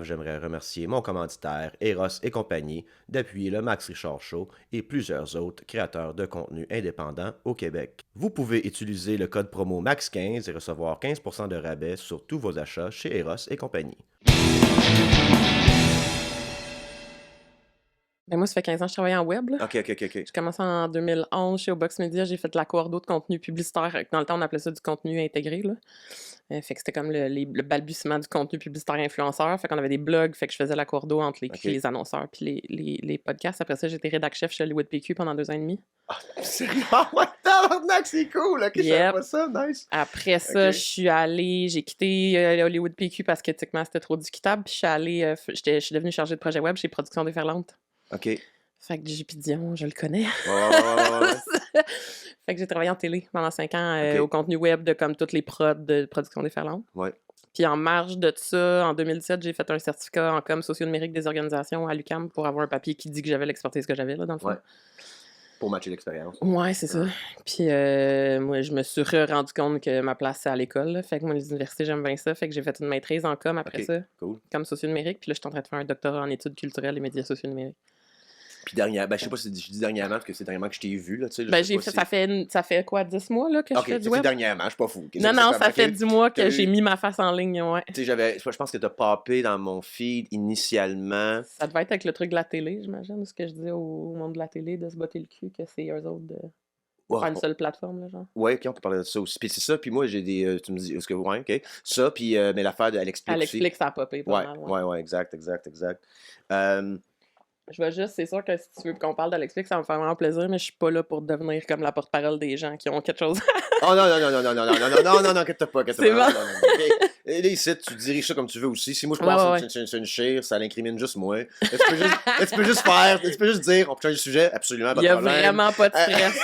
J'aimerais remercier mon commanditaire Eros et compagnie d'appuyer le Max Richard Show et plusieurs autres créateurs de contenu indépendants au Québec. Vous pouvez utiliser le code promo MAX15 et recevoir 15% de rabais sur tous vos achats chez Eros et compagnie. Ben moi, ça fait 15 ans que je travaille en web. Là. OK. J'ai commencé en 2011 chez Obox Media. J'ai fait de la coordo de contenu publicitaire. Dans le temps, on appelait ça du contenu intégré. Là. Fait que c'était comme le balbutiement du contenu publicitaire influenceur. Fait qu'on avait des blogs. Fait que je faisais la coordo entre les annonceurs puis les podcasts. Après ça, j'étais rédac-chef chez Hollywood PQ pendant 2 ans et demi. Ah, sérieux? Ouais, tabarnak, c'est cool! OK, je savais pas ça, nice. Après ça, j'ai quitté Hollywood PQ parce qu'éthiquement, c'était trop discutable. Puis je suis devenue chargée de projet web chez Production Déferlante. OK. Fait que JP Dion, je le connais. Ouais. Fait que j'ai travaillé en télé pendant 5 ans au contenu web de comme toutes les prods de Production Déferlante. Ouais. Puis en marge de ça, en 2017, j'ai fait un certificat en com socio-numérique des organisations à l'UQAM pour avoir un papier qui dit que j'avais l'expertise que j'avais, là, dans le fond. Ouais. Pour matcher l'expérience. Ouais, c'est ça. Puis moi, je me suis rendu compte que ma place, c'est à l'école. Là. Fait que moi, les universités, j'aime bien ça. Fait que j'ai fait une maîtrise en com après ça. Cool. Comme socio-numérique. Puis là, je suis en train de faire un doctorat en études culturelles et médias socio-numériques. Puis dernièrement, je sais pas si je dis dernièrement parce que c'est dernièrement que je t'ai vu, là, tu sais. Ben, ça fait quoi, 10 mois, là, que je fais du web? Dernièrement, je suis pas fou. Non, ça fait 10 mois que j'ai mis ma face en ligne, ouais. Tu sais, je pense que t'as popé dans mon feed initialement. Ça devait être avec le truc de la télé, j'imagine, ce que je disais au monde de la télé, de se botter le cul, que c'est eux autres de faire une seule plateforme, là, genre. Ouais, OK, on peut parler de ça aussi. Puis c'est ça, puis moi, j'ai des... tu me dis, est-ce que... Ouais, OK. Ça, puis mais l'affaire de Alexplique aussi. Alexplique, ça a popé pas mal, ouais, exact. Je vais juste, c'est sûr que si tu veux qu'on parle d'Alexplique, ça va me faire vraiment plaisir, mais je suis pas là pour devenir comme la porte-parole des gens qui ont quelque chose. Oh non, inquiète pas. C'est bon. Et là, ici, tu diriges ça comme tu veux aussi. Si moi, je pense que c'est une chire, ça l'incrimine juste moi. Tu peux juste dire, on peut changer de sujet, absolument, pas de problème. Il y a vraiment pas de stress.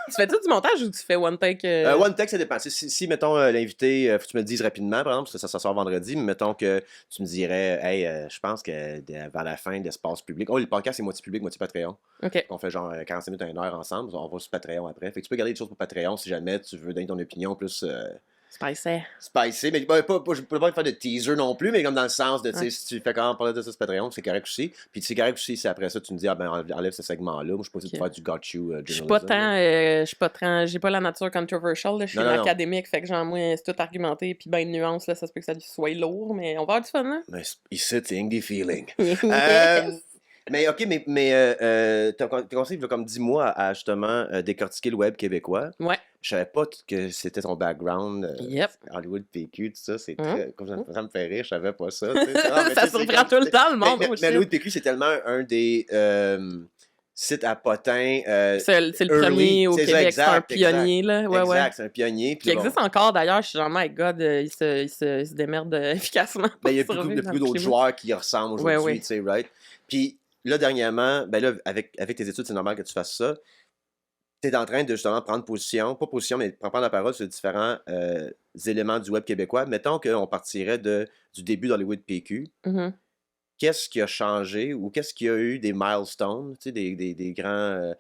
Tu fais-tu du montage ou tu fais one take? One take, ça dépend. Si mettons, l'invité, faut que tu me le dises rapidement, par exemple, parce que ça sort vendredi, mais mettons que tu me dirais, hey, je pense que vers la fin de l'espace public, le podcast, c'est moitié public, moitié Patreon. OK. On fait genre 45 minutes à 1 heure ensemble, on va sur Patreon après. Fait que tu peux garder des choses pour Patreon si jamais tu veux donner ton opinion plus... Spicy, mais je peux pas faire de teaser non plus, mais comme dans le sens de, tu sais, si tu fais quand même parler de ça sur Patreon, c'est correct aussi. Puis c'est correct aussi si après ça, tu me dis, enlève ce segment-là. Moi, je suis pas obligé de faire du got you je suis pas tant, j'ai pas la nature controversial, là, je suis académique, fait que genre, moi, c'est tout argumenté, puis ben, une nuance, là, ça se peut que ça soit lourd, mais on va avoir du fun, là. Mais ici, c'est des feelings. Mais OK, t'as commencé il y a comme 10 mois à justement décortiquer le web québécois. Ouais. Je savais pas que c'était ton background. Yep. Hollywood PQ, tout ça, c'est très... Ça me fait rire, je savais pas ça. Ça surprend tout le temps, le monde. Mais Hollywood PQ, c'est tellement un des sites à potins. C'est le premier au Québec, c'est un pionnier, là. Exact, c'est un pionnier. Qui existe encore, d'ailleurs. Je suis genre, my God, il se démerde efficacement. Il y a beaucoup d'autres joueurs qui y ressemblent aujourd'hui, tu sais, right? Puis là, dernièrement, avec tes études, c'est normal que tu fasses ça. Tu es en train de justement prendre position, pas position, mais prendre la parole sur différents éléments du web québécois. Mettons qu'on partirait du début d'Hollywood PQ. Mm-hmm. Qu'est-ce qui a changé ou qu'est-ce qui a eu des milestones, tu sais, des grands,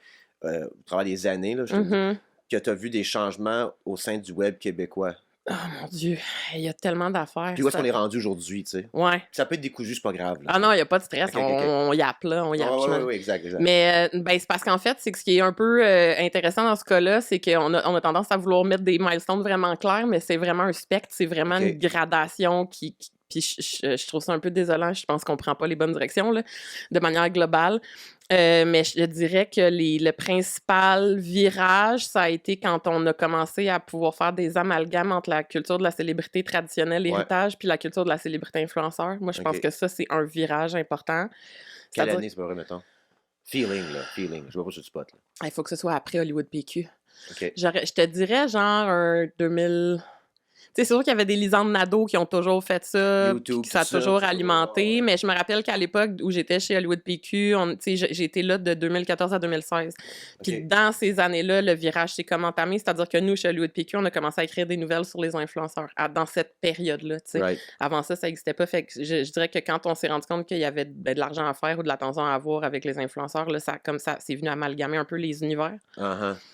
au travers des années, là, que tu as vu des changements au sein du web québécois? Oh mon Dieu, il y a tellement d'affaires. Puis où est-ce qu'on est rendu aujourd'hui, tu sais? Ouais. Ça peut être décousu, c'est pas grave. Là. Ah non, il n'y a pas de stress. On yappe, là. On yappe. Oui, exact. Mais c'est parce qu'en fait, c'est que ce qui est un peu intéressant dans ce cas-là, c'est qu'on a tendance à vouloir mettre des milestones vraiment clairs, mais c'est vraiment un spectre, c'est vraiment une gradation qui puis je trouve ça un peu désolant. Je pense qu'on prend pas les bonnes directions, là, de manière globale. Mais je dirais que le principal virage, ça a été quand on a commencé à pouvoir faire des amalgames entre la culture de la célébrité traditionnelle, héritage, puis la culture de la célébrité influenceur. Moi, je pense que ça, c'est un virage important. Quelle année, c'est pas vrai, mettons? Feeling. Je vois pas sur le spot, là. Il faut que ce soit après Hollywood PQ. Okay. Je te dirais genre un 2000... C'est sûr qu'il y avait des Lisanne Nadeau qui ont toujours fait ça, YouTube, ça a toujours alimenté, mais je me rappelle qu'à l'époque où j'étais chez Hollywood PQ, j'ai été là de 2014 à 2016. Puis dans ces années-là, le virage s'est comme entamé, c'est-à-dire que nous, chez Hollywood PQ, on a commencé à écrire des nouvelles sur les influenceurs dans cette période-là. Right. Avant ça n'existait pas. Fait que je dirais que quand on s'est rendu compte qu'il y avait de l'argent à faire ou de l'attention à avoir avec les influenceurs, là, ça c'est venu amalgamer un peu les univers.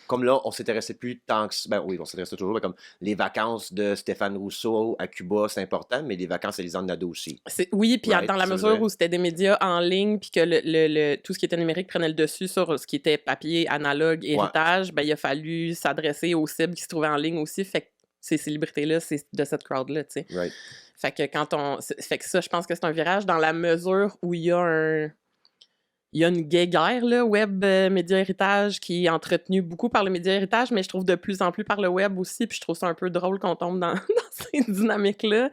Comme là, on s'intéressait plus tant que... Ben oui, on s'intéressait toujours, mais comme les vacances de Stéphane Stéphane Rousseau à Cuba, c'est important, mais les vacances à Lisanne Nadeau aussi. Oui, puis dans la mesure où c'était des médias en ligne, puis que tout ce qui était numérique prenait le dessus sur ce qui était papier, analogue, héritage, ben, il a fallu s'adresser aux cibles qui se trouvaient en ligne aussi. Fait que ces célébrités-là, c'est de cette crowd-là, tu sais. Right. Fait que fait que ça, je pense que c'est un virage dans la mesure où il y a une guéguerre, là, web média héritage, qui est entretenue beaucoup par le média héritage, mais je trouve de plus en plus par le web aussi, puis je trouve ça un peu drôle qu'on tombe dans ces dynamiques-là.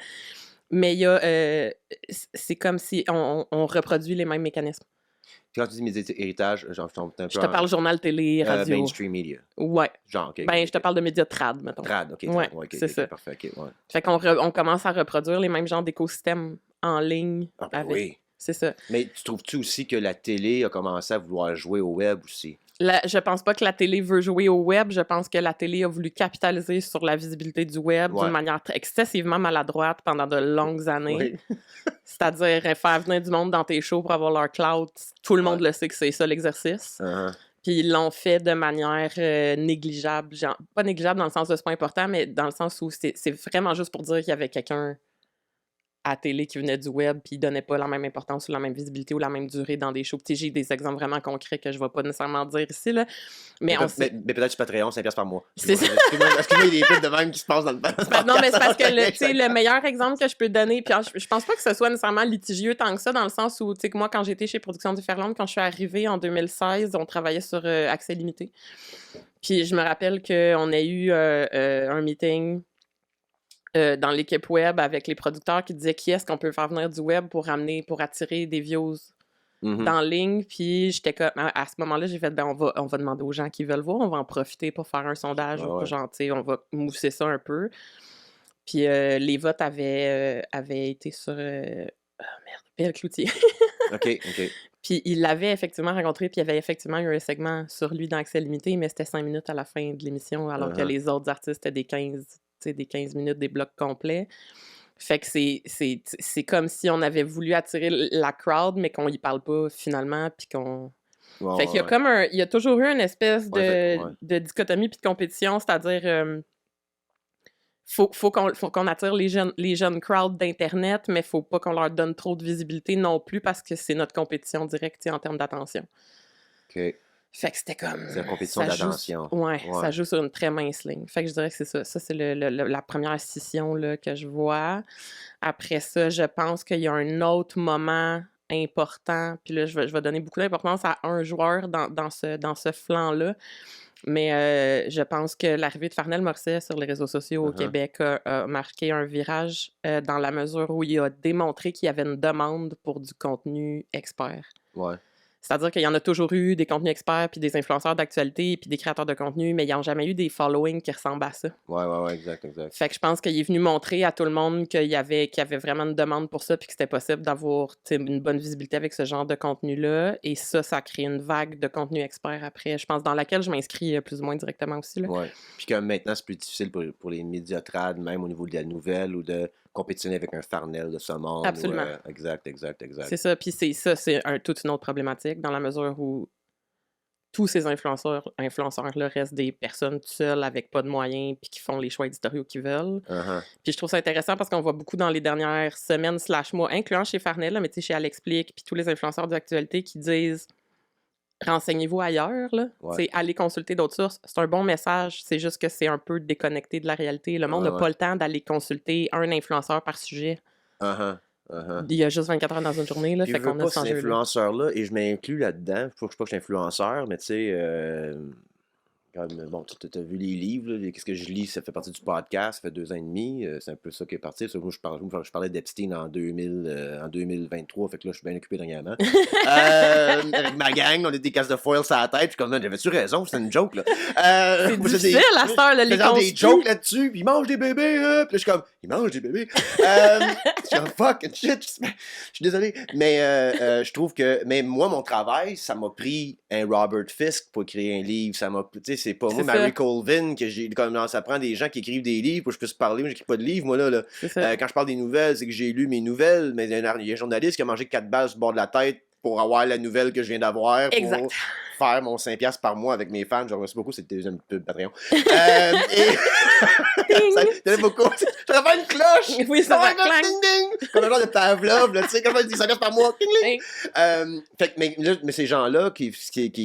Mais il y a... c'est comme si on reproduit les mêmes mécanismes. Quand tu dis média héritage, genre, je te parle journal, télé, radio. Mainstream media. Ouais. Genre, OK. Ben, je te parle de médias trad, mettons. Trad, OK. Ouais, c'est ça. Parfait, OK, ouais. Fait qu'on commence à reproduire les mêmes genres d'écosystèmes en ligne. Oui. C'est ça. Mais tu trouves-tu aussi que la télé a commencé à vouloir jouer au web aussi? Je pense pas que la télé veut jouer au web. Je pense que la télé a voulu capitaliser sur la visibilité du web d'une manière excessivement maladroite pendant de longues années. Oui. C'est-à-dire faire venir du monde dans tes shows pour avoir leur cloud. Tout le monde le sait que c'est ça l'exercice. Puis ils l'ont fait de manière négligeable. Genre, pas négligeable dans le sens de c'est pas important, mais dans le sens où c'est vraiment juste pour dire qu'il y avait quelqu'un à télé qui venait du web, puis il donnait pas la même importance ou la même visibilité ou la même durée dans des shows. Puis j'ai des exemples vraiment concrets que je vais pas nécessairement dire ici, là. Mais peut-être sur Patreon, 5$ par mois. C'est ça. Excuse-moi, il y a des trucs de même qui se passent dans le podcast. Non, mais c'est parce que le meilleur exemple que je peux donner, puis je pense pas que ce soit nécessairement litigieux tant que ça, dans le sens où, tu sais, que moi, quand j'étais chez Productions Différentes, quand je suis arrivée en 2016, on travaillait sur Accès Limité. Puis je me rappelle qu'on a eu un meeting dans l'équipe web avec les producteurs qui disaient qui est-ce qu'on peut faire venir du web pour attirer des views dans ligne. Puis j'étais comme, à ce moment-là, j'ai fait, on va demander aux gens qui veulent voir, on va en profiter pour faire un sondage, genre, tu sais, on va mousser ça un peu. Puis les votes avaient été sur Pierre Cloutier. OK. Puis il l'avait effectivement rencontré, puis il y avait effectivement eu un segment sur lui dans Accès Limité, mais c'était 5 minutes à la fin de l'émission, alors que les autres artistes étaient des 15 minutes, des blocs complets. Fait que c'est comme si on avait voulu attirer la crowd, mais qu'on y parle pas finalement, puis qu'on... fait qu'il y a il y a toujours eu une espèce de dichotomie puis de compétition, c'est-à-dire... Faut qu'on attire les jeunes crowds d'Internet, mais faut pas qu'on leur donne trop de visibilité non plus, parce que c'est notre compétition directe en termes d'attention. OK. Fait que c'était comme... C'est la compétition d'attention. Ouais, ça joue sur une très mince ligne. Fait que je dirais que c'est ça. Ça, c'est la première scission là, que je vois. Après ça, je pense qu'il y a un autre moment important, puis là, je vais donner beaucoup d'importance à un joueur dans ce flanc-là. Mais je pense que l'arrivée de Farnell Morset sur les réseaux sociaux au Québec a marqué un virage dans la mesure où il a démontré qu'il y avait une demande pour du contenu expert. Ouais. C'est-à-dire qu'il y en a toujours eu des contenus experts, puis des influenceurs d'actualité, puis des créateurs de contenu, mais ils n'ont jamais eu des followings qui ressemblent à ça. Ouais, exact. Fait que je pense qu'il est venu montrer à tout le monde qu'il y avait vraiment une demande pour ça, puis que c'était possible d'avoir une bonne visibilité avec ce genre de contenu-là. Et ça a créé une vague de contenu expert après, je pense, dans laquelle je m'inscris plus ou moins directement aussi. Ouais. Puis que maintenant, c'est plus difficile pour les médias trad, même au niveau de la nouvelle ou de compétitionner avec un Farnell de ce monde. Absolument. Exact. C'est ça. Puis c'est toute une autre problématique dans la mesure où tous ces influenceurs-là restent des personnes seules avec pas de moyens puis qui font les choix éditoriaux qu'ils veulent. Puis je trouve ça intéressant parce qu'on voit beaucoup dans les dernières semaines / mois, incluant chez Farnell, là, mais tu sais, chez Alexplique, puis tous les influenceurs d'actualité qui disent renseignez-vous ailleurs, là. Allez consulter d'autres sources. C'est un bon message, c'est juste que c'est un peu déconnecté de la réalité. Le monde n'a pas le temps d'aller consulter un influenceur par sujet. Il y a juste 24 heures dans une journée, là, fait qu'on a cet influenceur-là, et je m'inclus là-dedans. Faut que je sais pas que je suis influenceur, mais tu sais... Bon, tu as vu les livres, qu'est-ce que je lis, ça fait partie du podcast, ça fait 2 ans et demi, c'est un peu ça qui est parti. Moi, je parlais d'Epstein en 2023, fait que là, je suis bien occupé dernièrement. Avec ma gang, on a des casses de foil sur la tête, puis comme, j'avais-tu raison, c'était une joke, là. C'est difficile, la star, les des jokes là-dessus, puis ils mangent des bébés, puis là, je suis comme, ils mangent des bébés. Je suis comme, fuck, shit, je suis désolé. Mais je trouve que, moi, mon travail, ça m'a pris un Robert Fisk pour écrire un livre, ça m'a, tu sais, c'est pas moi, Mary Colvin, que j'ai, comme ça prend des gens qui écrivent des livres pour que je puisse parler. Moi, j'écris pas de livres, moi, là. Quand je parle des nouvelles, c'est que j'ai lu mes nouvelles, mais il y a un journaliste qui a mangé 4 balles sur le bord de la tête pour avoir la nouvelle que je viens d'avoir. Exact. faire mon 5$ par mois avec mes fans. Je remercie beaucoup, c'est le deuxième pub Patreon. Ça t'aime beaucoup. Je refais une cloche! Oui, ça va clang! Ding, ding! Comme un genre de Pavlov, là, tu sais, comme ça dit 5$ par mois. Ding, ding. Fait que, mais ces gens-là,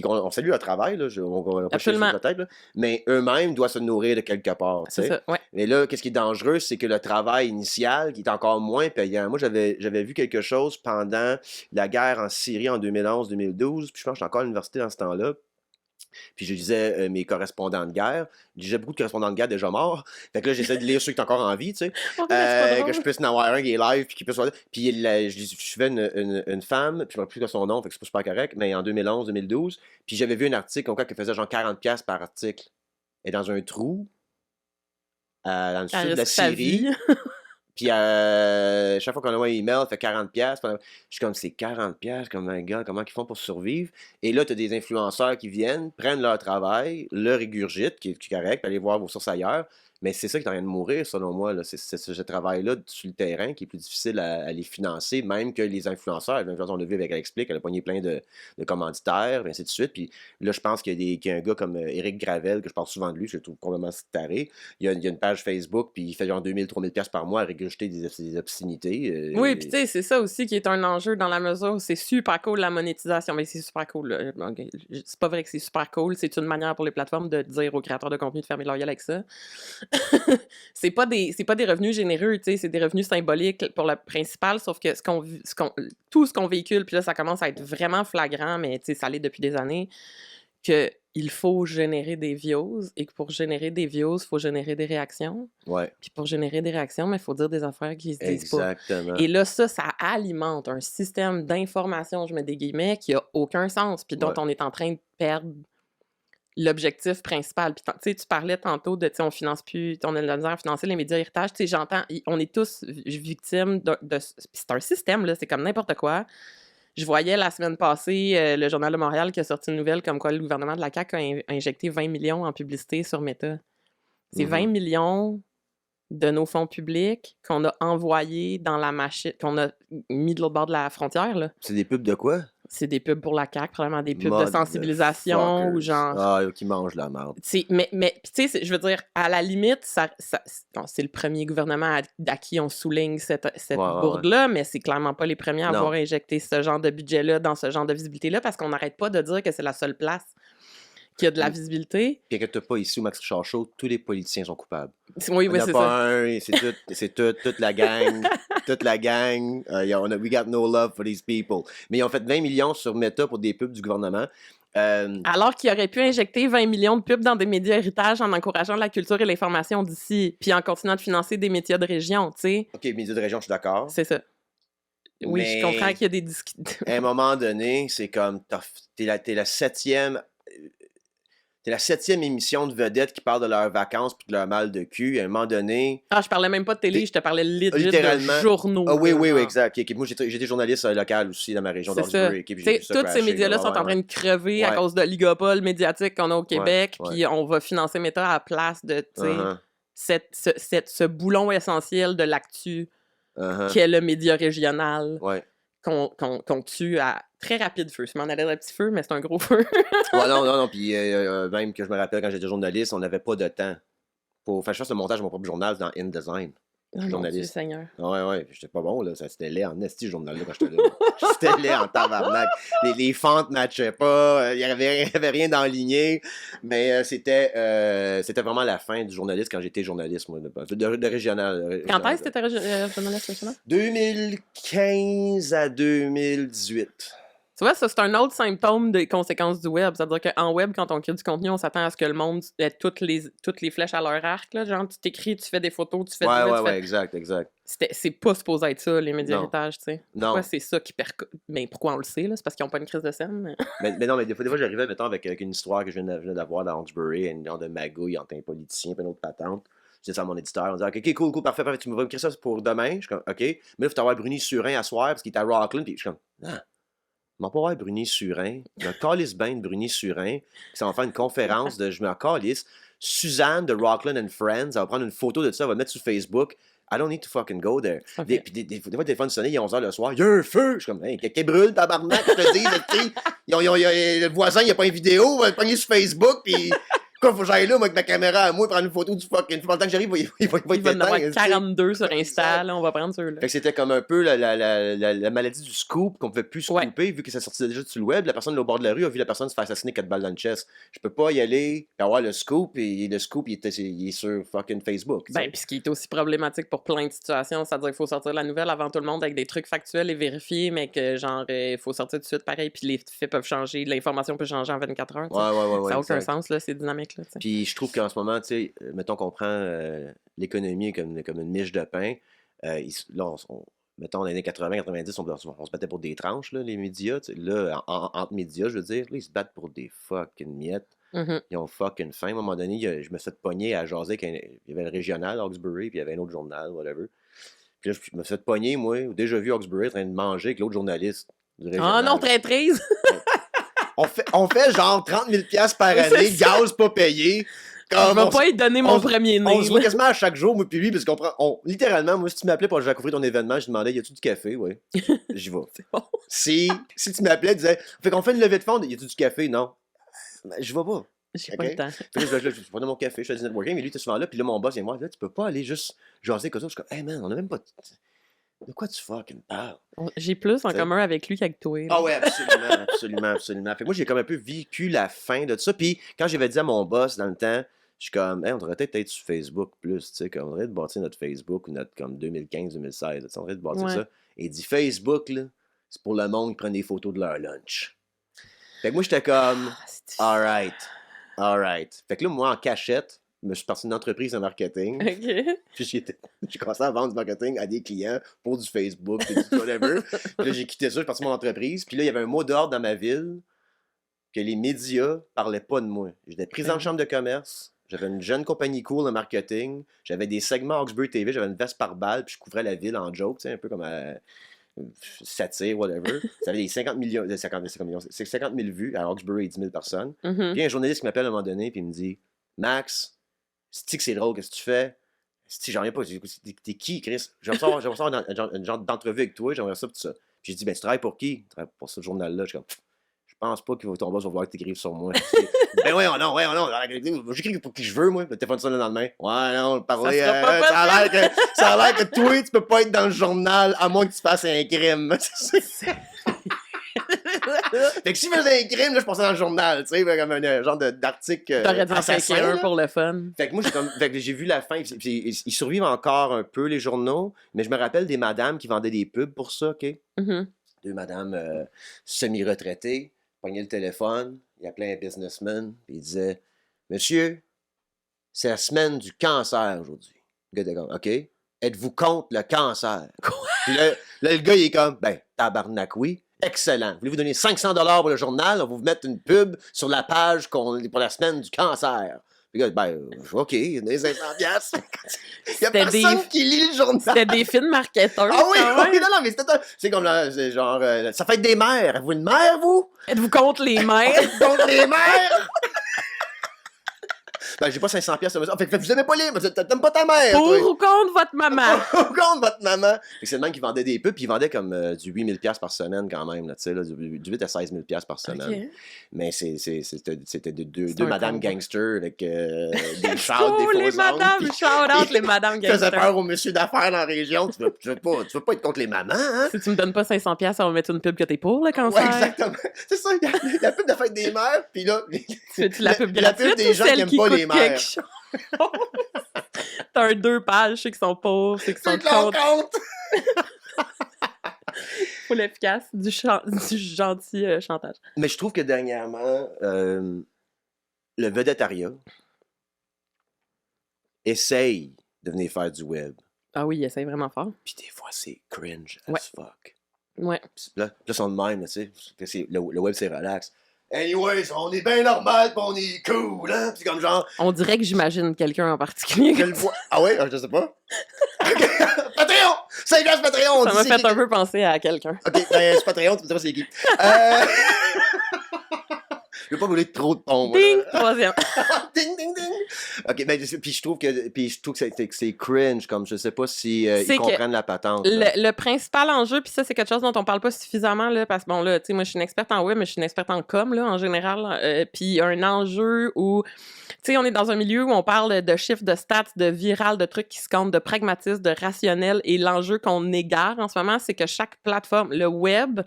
on salue leur travail, là, on va pas chier sur la tête, là, mais eux-mêmes doivent se nourrir de quelque part. C'est ça, ouais. Mais là, qu'est-ce qui est dangereux, c'est que le travail initial, qui est encore moins payant. Moi, j'avais vu quelque chose pendant la guerre en Syrie en 2011-2012, puis je pense que j'étais encore à l'université dans ce temps-là. Puis je lisais mes correspondants de guerre. Je lisais beaucoup de correspondants de guerre déjà morts. Fait que là, j'essaie de lire ceux qui sont encore en vie, tu sais. Que je puisse en avoir un qui est live, puis qui puisse... Puis je suivais une femme, puis je ne me rappelle plus son nom, fait que c'est pas super correct, mais en 2011-2012. Puis j'avais vu un article comme quoi qui faisait genre 40$ par article. Et dans un trou, dans le sud de la Syrie. Puis chaque fois qu'on envoie un email, ça fait 40$. Je suis comme, c'est 40$, comme un gars, comment ils font pour survivre? Et là, tu as des influenceurs qui viennent, prennent leur travail, le régurgitent, qui est correct, puis aller voir vos sources ailleurs. Mais c'est ça qui est en train de mourir, selon moi. Là. C'est ce travail-là sur le terrain qui est plus difficile à les financer, même que les influenceurs. On l'a vu avec Explique, elle a pogné plein de commanditaires, et ainsi de suite. Puis là, je pense qu'il y a un gars comme Éric Gravel, que je parle souvent de lui, je le trouve complètement taré. Il y a une page Facebook, puis il fait genre 2000-3000$ par mois à régurgiter des obscénités. Oui, puis tu sais, c'est ça aussi qui est un enjeu dans la mesure où c'est super cool la monétisation. Mais c'est super cool. Là. C'est pas vrai que c'est super cool. C'est une manière pour les plateformes de dire aux créateurs de contenu de fermer leur gueule avec ça. c'est pas des revenus généreux, tu sais, c'est des revenus symboliques pour le principal, sauf que tout ce qu'on véhicule, puis là, ça commence à être vraiment flagrant, mais tu sais, ça l'est depuis des années, qu'il faut générer des views, et que pour générer des views, il faut générer des réactions. Ouais. Puis pour générer des réactions, il faut dire des affaires qui se disent pas. Exactement. Et là, ça alimente un système d'information, je mets des guillemets, qui a aucun sens, puis dont on est en train de perdre l'objectif principal. Puis, tu sais, tu parlais tantôt de, tu sais, on finance plus, on a de la misère à financer les médias héritage. Tu sais, j'entends, on est tous victimes de c'est un système, là, c'est comme n'importe quoi. Je voyais la semaine passée le Journal de Montréal qui a sorti une nouvelle comme quoi le gouvernement de la CAQ a injecté 20 millions en publicité sur Meta. C'est 20 millions de nos fonds publics qu'on a envoyés dans la machine, qu'on a mis de l'autre bord de la frontière, là. C'est des pubs de quoi? C'est des pubs pour la CAQ, probablement des pubs de sensibilisation ou genre... Ah, qui mangent la merde. Mais tu sais, je veux dire, à la limite, c'est le premier gouvernement à qui on souligne cette bourde-là, mais c'est clairement pas les premiers à avoir injecté ce genre de budget-là dans ce genre de visibilité-là, parce qu'on n'arrête pas de dire que c'est la seule place qui a de la visibilité. Puis inquiète pas, ici au Max Richard Show, tous les politiciens sont coupables. Oui, c'est ça. C'est toute la gang. Toute la gang. We got no love for these people. Mais ils ont fait 20 millions sur Meta pour des pubs du gouvernement. Alors qu'ils auraient pu injecter 20 millions de pubs dans des médias héritage en encourageant la culture et l'information d'ici, puis en continuant de financer des médias de région, tu sais. OK, médias de région, je suis d'accord. C'est ça. Oui, mais je comprends qu'il y a des disques. À un moment donné, c'est comme, t'es la septième... C'est la 7e émission de vedettes qui parle de leurs vacances puis de leur mal de cul. À un moment donné... Ah, je parlais même pas de télé, je te parlais littéralement de journaux. Ah oui, exact. Moi, j'étais journaliste local aussi dans ma région d'Orangebury. Tous ces médias-là sont en train de crever à cause de l'oligopole médiatique qu'on a au Québec, puis on va financer Meta à la place de, ce boulon essentiel de l'actu qui est le média régional. Qu'on tue à très rapide feu. Je m'en allais d'un petit feu, mais c'est un gros feu. non. Puis même que je me rappelle quand j'étais journaliste, on n'avait pas de temps. Je fasse le montage de mon propre journal dans InDesign. Journaliste. Seigneur. Ouais, j'étais pas bon, là. C'était laid en esti, journal-là, quand j'étais là. C'était laid en tabarnak. Les fentes matchaient pas, il y avait rien d'enligné. Mais c'était vraiment la fin du journaliste quand j'étais journaliste, moi, de régional. Quand est-ce que t'étais journaliste régional? 2015 à 2018. Tu vois, ça, c'est un autre symptôme des conséquences du web. C'est-à-dire qu'en web, quand on crée du contenu, on s'attend à ce que le monde ait toutes les flèches à leur arc. Là. Genre, tu t'écris, tu fais des photos, tu fais... Ouais, exact. C'est pas supposé être ça, les médias héritage, tu sais. Non. Pourquoi c'est ça qui Mais pourquoi on le sait, là? C'est parce qu'ils n'ont pas une crise de scène. mais non, mais des fois j'arrivais, mettons, avec une histoire que je venais d'avoir dans Orangebury, un genre de magouille entre un politicien et une autre patente. Je disais ça à mon éditeur, on disait, OK, cool, parfait, tu me vas écrire ça pour demain. Je suis comme, OK. Mais là, il faut avoir Bruni Surin à soir parce qu'il est à Rockland. Puis je suis comme, je m'en pas voir Bruni Surin. Il y a un calice bain de Bruni Surin qui s'en va faire une conférence de je me calisse. Suzanne de Rockland and Friends, elle va prendre une photo de ça, elle va le mettre sur Facebook. I don't need to fucking go there. Puis des fois, le téléphone sonnait, il est 11h le soir, il y a un feu! Je suis comme, hey, quelqu'un brûle, tabarnak, je te dis, le voisin, il a pas une vidéo, il va le pogner sur Facebook, puis... Quoi, faut que j'aille là, moi, avec ma caméra à moi, prendre une photo du fucking. Pendant que j'arrive, il va en avoir 42 sur Insta, là, on va prendre ceux-là. Fait que c'était comme un peu la maladie du scoop, qu'on pouvait plus scooper, vu que ça sortait déjà sur le web. La personne au bord de la rue a vu la personne se faire assassiner 4 balles dans le chest. Je peux pas y aller et avoir le scoop, et le scoop, il est sur fucking Facebook. Ben, puis ce qui est aussi problématique pour plein de situations, c'est-à-dire qu'il faut sortir la nouvelle avant tout le monde avec des trucs factuels et vérifiés, mais que genre, il faut sortir tout de suite pareil, puis les faits peuvent changer, l'information peut changer en 24 heures. Ouais, ça n'a aucun sens, là, ces dynamiques-là. Puis je trouve qu'en ce moment, tu sais, mettons qu'on prend l'économie comme une miche de pain. Là, mettons, dans les années 80-90, on se battait pour des tranches, là, les médias. Là, entre médias, je veux dire, là, ils se battent pour des fucking miettes. Ils ont fucking faim. À un moment donné, je me suis fait pogner à jaser. Il y avait le régional, Hawkesbury, puis il y avait un autre journal, whatever. Puis là, je me suis fait pogner, moi, déjà vu Hawkesbury en train de manger avec l'autre journaliste du régional. Ah non, traîtrise! On fait genre 30 000 $ par année, gaz pas payé. Je vais pas y donner mon premier nez. On se voit quasiment à chaque jour, moi puis lui, parce littéralement, moi, si tu m'appelais pour que couvrir ton événement, je demandais, y a-tu du café? Oui. J'y vais. C'est bon. Si tu m'appelais, tu disais, fait qu'on fait une levée de fonds, y a-tu du café? Non. Ben, je vais pas. J'ai pas le temps. Je prenais mon café, je faisais du networking, mais lui, tu es souvent là, puis là, mon boss vient moi, là, tu peux pas aller juste jaser comme ça. Je suis comme, hey man, on a même pas. De quoi tu fucking parles? J'ai plus en commun avec lui qu'avec toi. Là. Ah ouais, absolument. Fait que moi, j'ai comme un peu vécu la fin de ça. Puis quand j'avais dit à mon boss dans le temps, je suis comme, hey, on devrait peut-être être sur Facebook plus, tu sais, comme on devrait bâtir notre Facebook ou notre comme 2015-2016, on devrait bâtir ça. Et il dit Facebook, là, c'est pour le monde qui prend des photos de leur lunch. Fait que moi, j'étais comme, all right. Fait que là, moi, en cachette, je suis parti d'une entreprise de marketing. OK. Puis j'ai commencé à vendre du marketing à des clients pour du Facebook et du whatever. Puis là, j'ai quitté ça, je suis parti de mon entreprise. Puis là, il y avait un mot d'ordre dans ma ville que les médias parlaient pas de moi. J'étais président de chambre de commerce. J'avais une jeune compagnie cool de marketing. J'avais des segments Hawkesbury TV. J'avais une veste par balle. Puis je couvrais la ville en joke, tu sais, un peu comme satire, whatever. Ça avait des 50 millions, 50 000 vues à Hawkesbury et 10 000 personnes. Puis un journaliste qui m'appelle à un moment donné puis il me dit, Max, c'est que c'est drôle, qu'est-ce que tu fais? J'en reviens pas. T'es qui, Chris? J'aimerais savoir un genre d'entrevue avec toi, j'aimerais ça, tout ça. Puis j'ai dit, ben, tu travailles pour qui? Tu travailles pour ce journal-là. Je suis comme, je pense pas que ton boss va vouloir que tu écrives sur moi. Ben, ouais, non. J'écris pour qui je veux, moi. Le téléphone sonne dans le main. Ouais, non, parler. Ça a l'air que toi, tu peux pas être dans le journal à moins que tu fasses un crime. Fait que si je faisais un crime, là, je passais dans le journal, tu sais, comme un genre d'article. T'aurais dû en faire un pour le fun. Fait que moi, j'ai vu la fin. Puis, ils survivent encore un peu, les journaux, mais je me rappelle des madames qui vendaient des pubs pour ça, OK? Deux madames semi-retraitées, pognaient le téléphone, il appelait un businessman, puis il disait, Monsieur, c'est la semaine du cancer aujourd'hui. Le gars était comme, OK? Êtes-vous contre le cancer? Quoi? Puis là, le gars, il est comme, ben, tabarnak, oui. Excellent. Voulez-vous donner 500 $ pour le journal? On va vous mettre une pub sur la page pour la semaine du cancer. Puis là, ben, OK, il y a des 500 $. Il y a personne qui lit le journal. C'était des films marketeurs. Ah oui, non, mais c'est comme là, c'est genre, ça fait des mères. Êtes-vous une mère, vous? Êtes-vous contre les mères? Contre les mères? Ben, j'ai pas 500 $. Fait que vous aimez pas t'aimes pas ta mère. Pour ou contre votre maman? Pour ou contre votre maman. Fait que c'est le même qui vendait des pubs, puis il vendait comme du 8 000 $ par semaine quand même, tu sais, du 8 à 16 000 $ par semaine. Okay. Mais c'était deux madames gangsters avec des chars, des les madames, shout-out les madames gangsters. Faisait peur aux monsieur d'affaires dans la région. Tu veux pas être contre les mamans, hein? Si tu me donnes pas 500 $, on va mettre une pub que t'es pour, le cancer. Ouais, exactement. C'est ça, il y a la pub de fête des mères, puis là... Tu la pub gratuite des gens qui aiment pas les mères. T'as 2 pages, ceux qui sont pauvres, ceux qui sont contre. Faut l'efficace du gentil chantage. Mais je trouve que dernièrement, le vedettariat essaye de venir faire du web. Ah oui, il essaye vraiment fort. Puis des fois, c'est cringe as fuck. Ouais. Là, sont de même, tu sais. Le web, c'est relax. Anyways, on est bien normal pis on est cool, hein? Pis comme genre... On dirait que j'imagine quelqu'un en particulier. Ah ouais? Je sais pas. Patreon! 5 $ Patreon! Ça m'a fait un peu penser à quelqu'un. OK, ben c'est Patreon, tu me diras c'est qui. Je veux pas voler trop de ton. Ding! Troisième. Ding, ding, ding! OK, ben, puis je trouve que c'est cringe, comme je sais pas si ils comprennent la patente. Le principal enjeu, puis ça, c'est quelque chose dont on parle pas suffisamment, là, parce que bon, là, tu sais, moi, je suis une experte en web, mais je suis une experte en com, là, en général. Puis un enjeu où, tu sais, on est dans un milieu où on parle de chiffres, de stats, de viral, de trucs qui se comptent, de pragmatisme, de rationnel, et l'enjeu qu'on égare en ce moment, c'est que chaque plateforme, le web,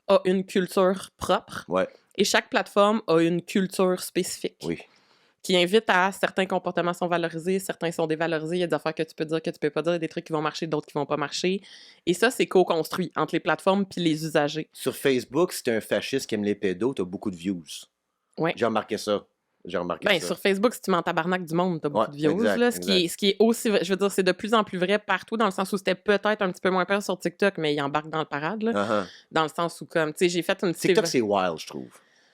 a une culture propre. Ouais. Et chaque plateforme a une culture spécifique. Oui. Qui invite à certains comportements sont valorisés, certains sont dévalorisés. Il y a des affaires que tu peux dire, que tu peux pas dire, des trucs qui vont marcher, d'autres qui vont pas marcher. Et ça, c'est co-construit entre les plateformes puis les usagers. Sur Facebook, si t'es un fasciste qui aime les pédos, t'as beaucoup de views. Ouais. J'ai remarqué ça. Sur Facebook, si tu mets en tabarnak du monde, t'as beaucoup de views. Exact, là, ce qui est aussi vrai, je veux dire, c'est de plus en plus vrai partout, dans le sens où c'était peut-être un petit peu moins peur sur TikTok, mais il embarque dans le parade. Là, dans le sens où, comme, tu sais, j'ai fait une petite... TikTok, c'est wild, je trouve.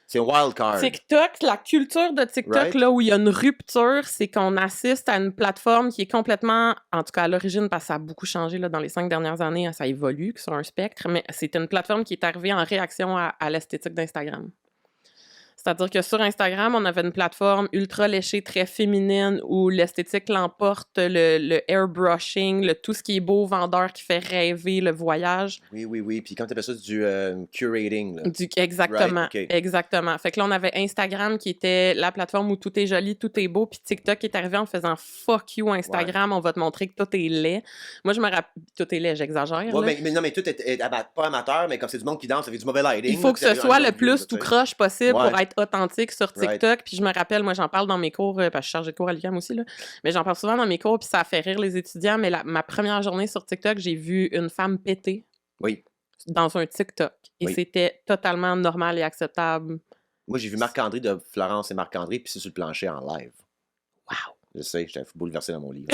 C'est un wild card. TikTok, la culture de TikTok, là où il y a une rupture, c'est qu'on assiste à une plateforme qui est complètement, en tout cas à l'origine, parce que ça a beaucoup changé là, dans les 5 dernières années, ça évolue sur un spectre, mais c'est une plateforme qui est arrivée en réaction à l'esthétique d'Instagram. C'est-à-dire que sur Instagram, on avait une plateforme ultra léchée, très féminine, où l'esthétique l'emporte, le airbrushing, tout ce qui est beau, vendeur, qui fait rêver, le voyage. Oui. Puis quand tu appelles ça du curating. Là. Exactement, right? Okay. Exactement. Fait que là, on avait Instagram qui était la plateforme où tout est joli, tout est beau, puis TikTok est arrivé en faisant « fuck you Instagram, on va te montrer que tout est laid ». Moi, je me rappelle... Tout est laid, j'exagère. Ouais, mais non, mais tout est pas amateur, mais comme c'est du monde qui danse, ça fait du mauvais lighting. Il faut que ce soit le plus tout croche possible pour être authentique sur TikTok. Puis je me rappelle, moi, j'en parle dans mes cours, parce que je suis chargée de cours à l'UQAM aussi, là. Mais j'en parle souvent dans mes cours, puis ça fait rire les étudiants. Mais ma première journée sur TikTok, j'ai vu une femme péter dans un TikTok. Et c'était totalement normal et acceptable. Moi, j'ai vu Marc-André de Florence et Marc-André pisser sur le plancher en live. Wow! Je sais, j'étais bouleversé dans mon livre.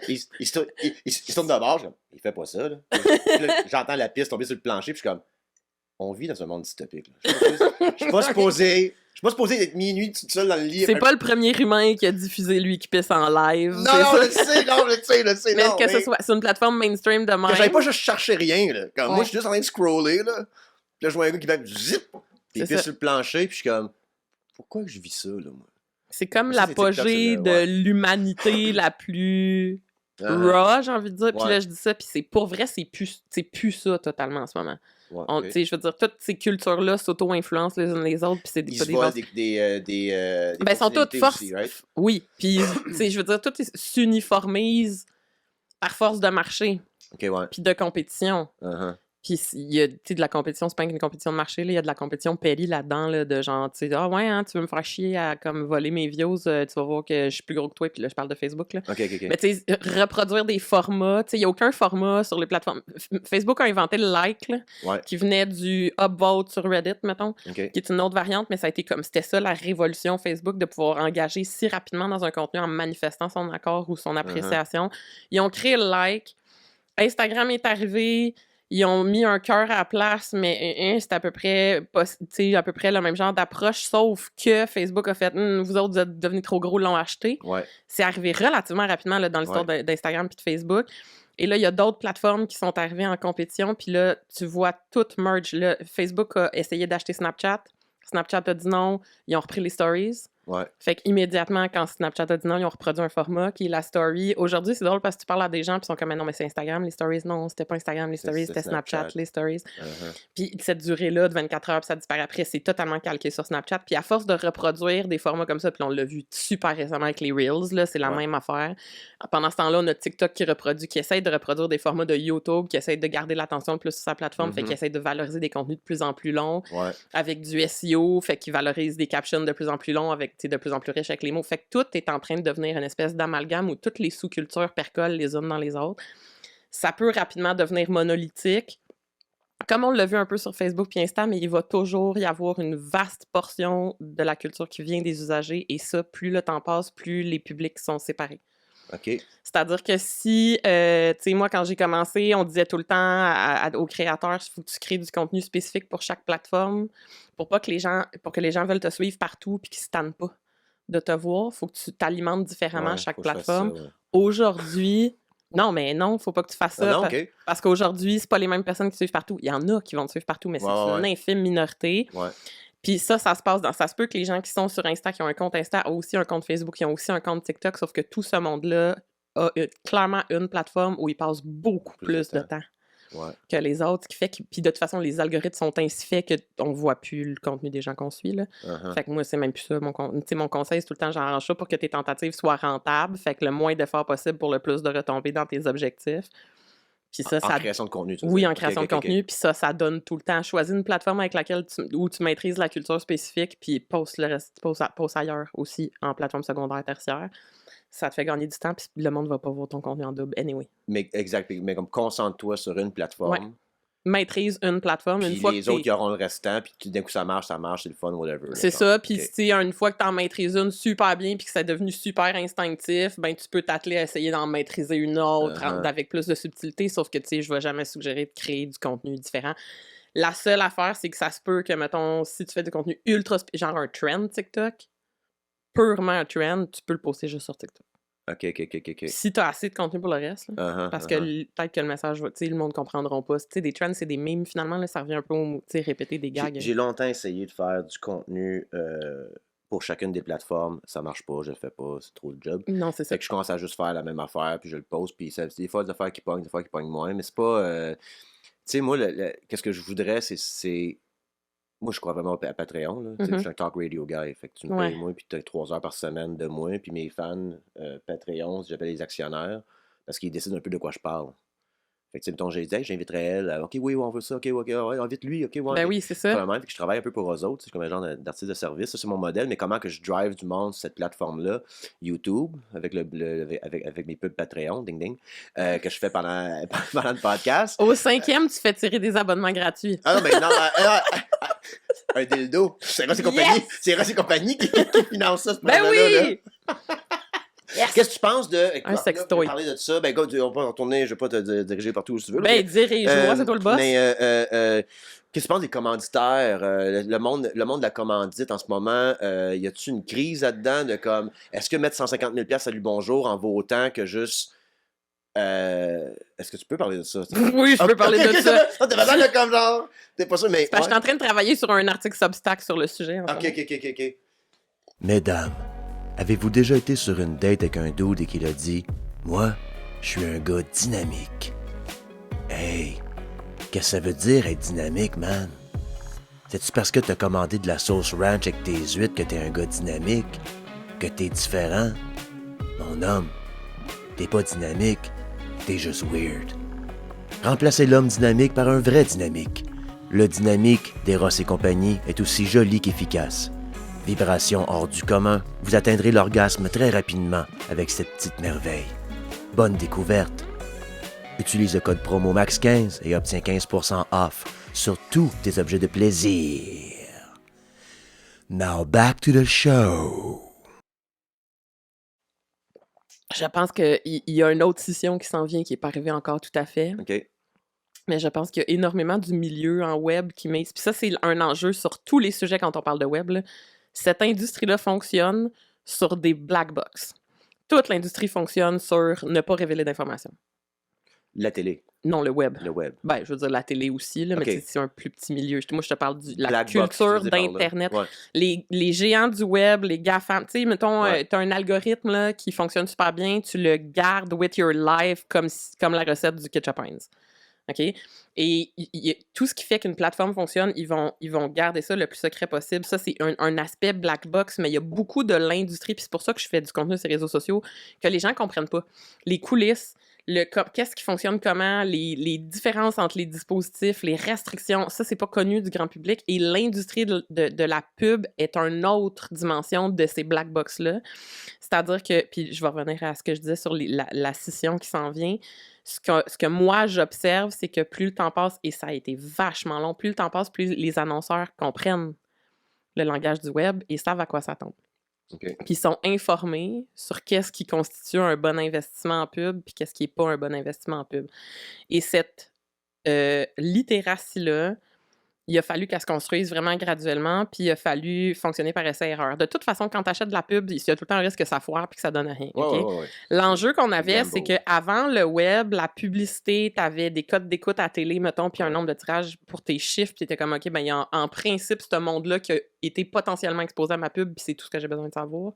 il se tourne de bord, il fait pas ça. Là. J'entends la piste tomber sur le plancher, puis je suis comme... On vit dans un monde dystopique. Je suis pas supposé d'être minuit tout seul dans le lit. C'est pas le premier humain qui a diffusé lui qui pisse en live. Non, je sais. Mais que ce soit sur une plateforme mainstream de même. J'avais pas juste cherché rien. Là. Comme moi, je suis juste en train de scroller. Là. Puis là, je vois un gars qui va zip, puis il pisse sur le plancher, puis je suis comme, pourquoi je vis ça, là, moi? C'est comme l'apogée de l'humanité la plus raw, j'ai envie de dire. Puis là, je dis ça, puis c'est pour vrai, c'est plus ça totalement en ce moment. Je veux dire, toutes ces cultures-là s'auto-influencent les unes les autres, puis c'est des ben, sont toutes forces. Right? Oui, puis je veux dire, toutes s'uniformisent par force de marché, puis de compétition. Puis il y a de la compétition, c'est pas une compétition de marché, il y a de la compétition péri là-dedans, là, de genre, tu sais, ah ouais, hein, tu veux me faire chier à comme voler mes views, tu vas voir que je suis plus gros que toi, puis là, je parle de Facebook, là. Mais tu sais, reproduire des formats, tu sais, il n'y a aucun format sur les plateformes. Facebook a inventé le like, là, qui venait du upvote sur Reddit, mettons, qui est une autre variante, mais ça a été comme, c'était ça la révolution Facebook, de pouvoir engager si rapidement dans un contenu en manifestant son accord ou son appréciation. Ils ont créé le like. Instagram est arrivé. Ils ont mis un cœur à la place, mais c'est à peu près le même genre d'approche, sauf que Facebook a fait vous autres, vous êtes devenus trop gros, l'ont acheté. C'est arrivé relativement rapidement là, dans l'histoire d'Instagram et de Facebook. Et là, il y a d'autres plateformes qui sont arrivées en compétition, puis là, tu vois tout merge. Là, Facebook a essayé d'acheter Snapchat. Snapchat a dit non, ils ont repris les stories. Fait qu'immédiatement, quand Snapchat a dit non, ils ont reproduit un format qui est la story. Aujourd'hui, c'est drôle parce que tu parles à des gens puis ils sont comme non, mais c'est Instagram, les stories. Non, c'était pas Instagram, les stories, c'était Snapchat, les stories. Puis cette durée-là de 24 heures, puis ça disparaît après, c'est totalement calqué sur Snapchat. Puis à force de reproduire des formats comme ça, puis on l'a vu super récemment avec les Reels, là, c'est la même affaire. Pendant ce temps-là, on a TikTok qui essaie de reproduire des formats de YouTube, qui essaie de garder l'attention plus sur sa plateforme, fait qu'il essaie de valoriser des contenus de plus en plus longs avec du SEO, fait qu'il valorise des captions de plus en plus longs avec de plus en plus riches avec les mots. Fait que tout est en train de devenir une espèce d'amalgame où toutes les sous-cultures percolent les unes dans les autres. Ça peut rapidement devenir monolithique. Comme on l'a vu un peu sur Facebook et Insta, mais il va toujours y avoir une vaste portion de la culture qui vient des usagers et ça, plus le temps passe, plus les publics sont séparés. C'est-à-dire que si, tu sais, moi, quand j'ai commencé, on disait tout le temps aux créateurs, il faut que tu crées du contenu spécifique pour chaque plateforme pour que les gens veulent te suivre partout puis qu'ils ne se tannent pas de te voir. Il faut que tu t'alimentes différemment chaque plateforme. Aujourd'hui, non, faut pas que tu fasses ça. Parce qu'aujourd'hui, c'est pas les mêmes personnes qui te suivent partout. Il y en a qui vont te suivre partout, mais c'est une infime minorité. Puis ça se passe ça se peut que les gens qui sont sur Insta, qui ont un compte Insta, ont aussi un compte Facebook, qui ont aussi un compte TikTok, sauf que tout ce monde-là a clairement une plateforme où ils passent beaucoup plus de temps. Que les autres, ce qui fait que... Puis de toute façon, les algorithmes sont ainsi faits qu'on voit plus le contenu des gens qu'on suit, là. Fait que moi, c'est même plus ça. Mon conseil, c'est tout le temps, j'arrange ça pour que tes tentatives soient rentables. Fait que le moins d'efforts possible pour le plus de retombées dans tes objectifs. Puis ça, en création de contenu, tu veux Oui, dire. en création de contenu. Puis ça donne tout le temps. Choisis une plateforme avec laquelle où tu maîtrises la culture spécifique, puis poste le reste, poste ailleurs aussi, en plateforme secondaire, tertiaire. Ça te fait gagner du temps, puis le monde va pas voir ton contenu en double anyway. Mais exact. Mais comme concentre-toi sur une plateforme. Ouais. Maîtrise une plateforme. Puis une fois les autres qui auront le restant, puis d'un coup ça marche, c'est le fun, whatever. C'est ça. Puis une fois que tu en maîtrises une super bien, puis que c'est devenu super instinctif, ben tu peux t'atteler à essayer d'en maîtriser une autre avec plus de subtilité. Sauf que je vais jamais suggérer de créer du contenu différent. La seule affaire, c'est que ça se peut que, mettons, si tu fais du contenu ultra genre un trend TikTok, purement un trend, tu peux le poster juste sur TikTok. OK. Si tu as assez de contenu pour le reste, là, parce que peut-être que le message, le monde ne comprendra pas. Des trends, c'est des mimes, finalement, là, ça revient un peu au répéter des gags. J'ai longtemps essayé de faire du contenu pour chacune des plateformes. Ça marche pas, je le fais pas, c'est trop de job. Non, c'est ça. Fait que je commence à juste faire la même affaire, puis je le poste, puis c'est des fois des affaires qui pognent, des fois qui pognent moins, mais c'est pas... tu sais, moi, qu'est-ce que je voudrais, c'est... Moi, je crois vraiment à Patreon. Là. Je suis un talk radio guy. Fait que tu me payes moi, puis tu as 3 heures par semaine de moi. Puis mes fans Patreon, j'appelle les actionnaires, parce qu'ils décident un peu de quoi je parle. Fait que, tu sais, mettons, j'ai dit, j'inviterais elle. OK, oui, on veut ça. OK, ouais, invite lui. OK, ouais. Ben oui, c'est ça. Fait que je travaille un peu pour eux autres. C'est comme un genre d'artiste de service. Ça, c'est mon modèle. Mais comment que je drive du monde sur cette plateforme-là? YouTube, avec mes pubs Patreon, ding ding, que je fais pendant le podcast. Au 5e, tu fais tirer des abonnements gratuits. Ah non, mais non, un dildo. C'est Ross et compagnie. Yes! C'est Ross et compagnie qui finance ça, ce projet-là. Ben oui! Yes. Qu'est-ce que tu penses de... Un sextoy. Parler de ça, ben, on peut retourner, je vais pas te diriger partout où tu veux. Ben, dirige-moi, c'est toi le boss. Mais, qu'est-ce que tu penses des commanditaires? Le monde de la commandite en ce moment, y a-tu une crise là-dedans de comme, est-ce que mettre 150 000 $ Salut Bonjour en vaut autant que juste... est-ce que tu peux parler de ça? Oui, je peux parler de ça. T'es pas mal comme genre... T'es pas sûr, mais... Je suis en train de travailler sur un article Substack sur le sujet. OK. Mesdames, avez-vous déjà été sur une date avec un dude et qu'il a dit « Moi, je suis un gars dynamique. » Hey, qu'est-ce que ça veut dire être dynamique, man? C'est-tu parce que t'as commandé de la sauce ranch avec tes huîtres que t'es un gars dynamique? Que t'es différent? Mon homme, t'es pas dynamique, t'es juste weird. Remplacez l'homme dynamique par un vrai dynamique. Le dynamique des Ross et compagnie est aussi joli qu'efficace. Vibration hors du commun, vous atteindrez l'orgasme très rapidement avec cette petite merveille. Bonne découverte! Utilise le code promo MAX15 et obtiens 15% off sur tous tes objets de plaisir. Now back to the show. Je pense qu'il y a une autre scission qui s'en vient qui n'est pas arrivée encore tout à fait. OK. Mais je pense qu'il y a énormément du milieu en web qui met... Puis ça, c'est un enjeu sur tous les sujets quand on parle de web, là. Cette industrie-là fonctionne sur des black box. Toute l'industrie fonctionne sur ne pas révéler d'informations. La télé. Non, le web. Le web. Ben, je veux dire la télé aussi, là, okay. Mais c'est un plus petit milieu. Moi, je te parle de la black culture d'Internet. Ouais. Les géants du web, les GAFAM, tu sais, mettons, tu as un algorithme là, qui fonctionne super bien, tu le gardes with your life comme la recette du ketchup Heinz. OK? Et tout ce qui fait qu'une plateforme fonctionne, ils vont garder ça le plus secret possible. Ça, c'est un aspect black box, mais il y a beaucoup de l'industrie, puis c'est pour ça que je fais du contenu sur les réseaux sociaux, que les gens ne comprennent pas. Les coulisses, qu'est-ce qui fonctionne comment, les différences entre les dispositifs, les restrictions, ça, c'est pas connu du grand public. Et l'industrie de la pub est une autre dimension de ces black box-là. C'est-à-dire que, puis je vais revenir à ce que je disais sur la scission qui s'en vient, ce que moi, j'observe, c'est que plus le temps passe, et ça a été vachement long, plus le temps passe, plus les annonceurs comprennent le langage du web et savent à quoi s'attendre. Okay. Puis ils sont informés sur qu'est-ce qui constitue un bon investissement en pub puis qu'est-ce qui n'est pas un bon investissement en pub. Et cette littératie-là, il a fallu qu'elle se construise vraiment graduellement, puis il a fallu fonctionner par essai-erreur. De toute façon, quand tu achètes de la pub, il y a tout le temps un risque que ça foire puis que ça donne rien. Okay? L'enjeu qu'on avait, c'est qu'avant le web, la publicité, tu avais des codes d'écoute à la télé, mettons, puis un nombre de tirages pour tes chiffres, puis tu étais comme, OK, ben il y a en principe ce monde-là qui a été potentiellement exposé à ma pub, puis c'est tout ce que j'ai besoin de savoir.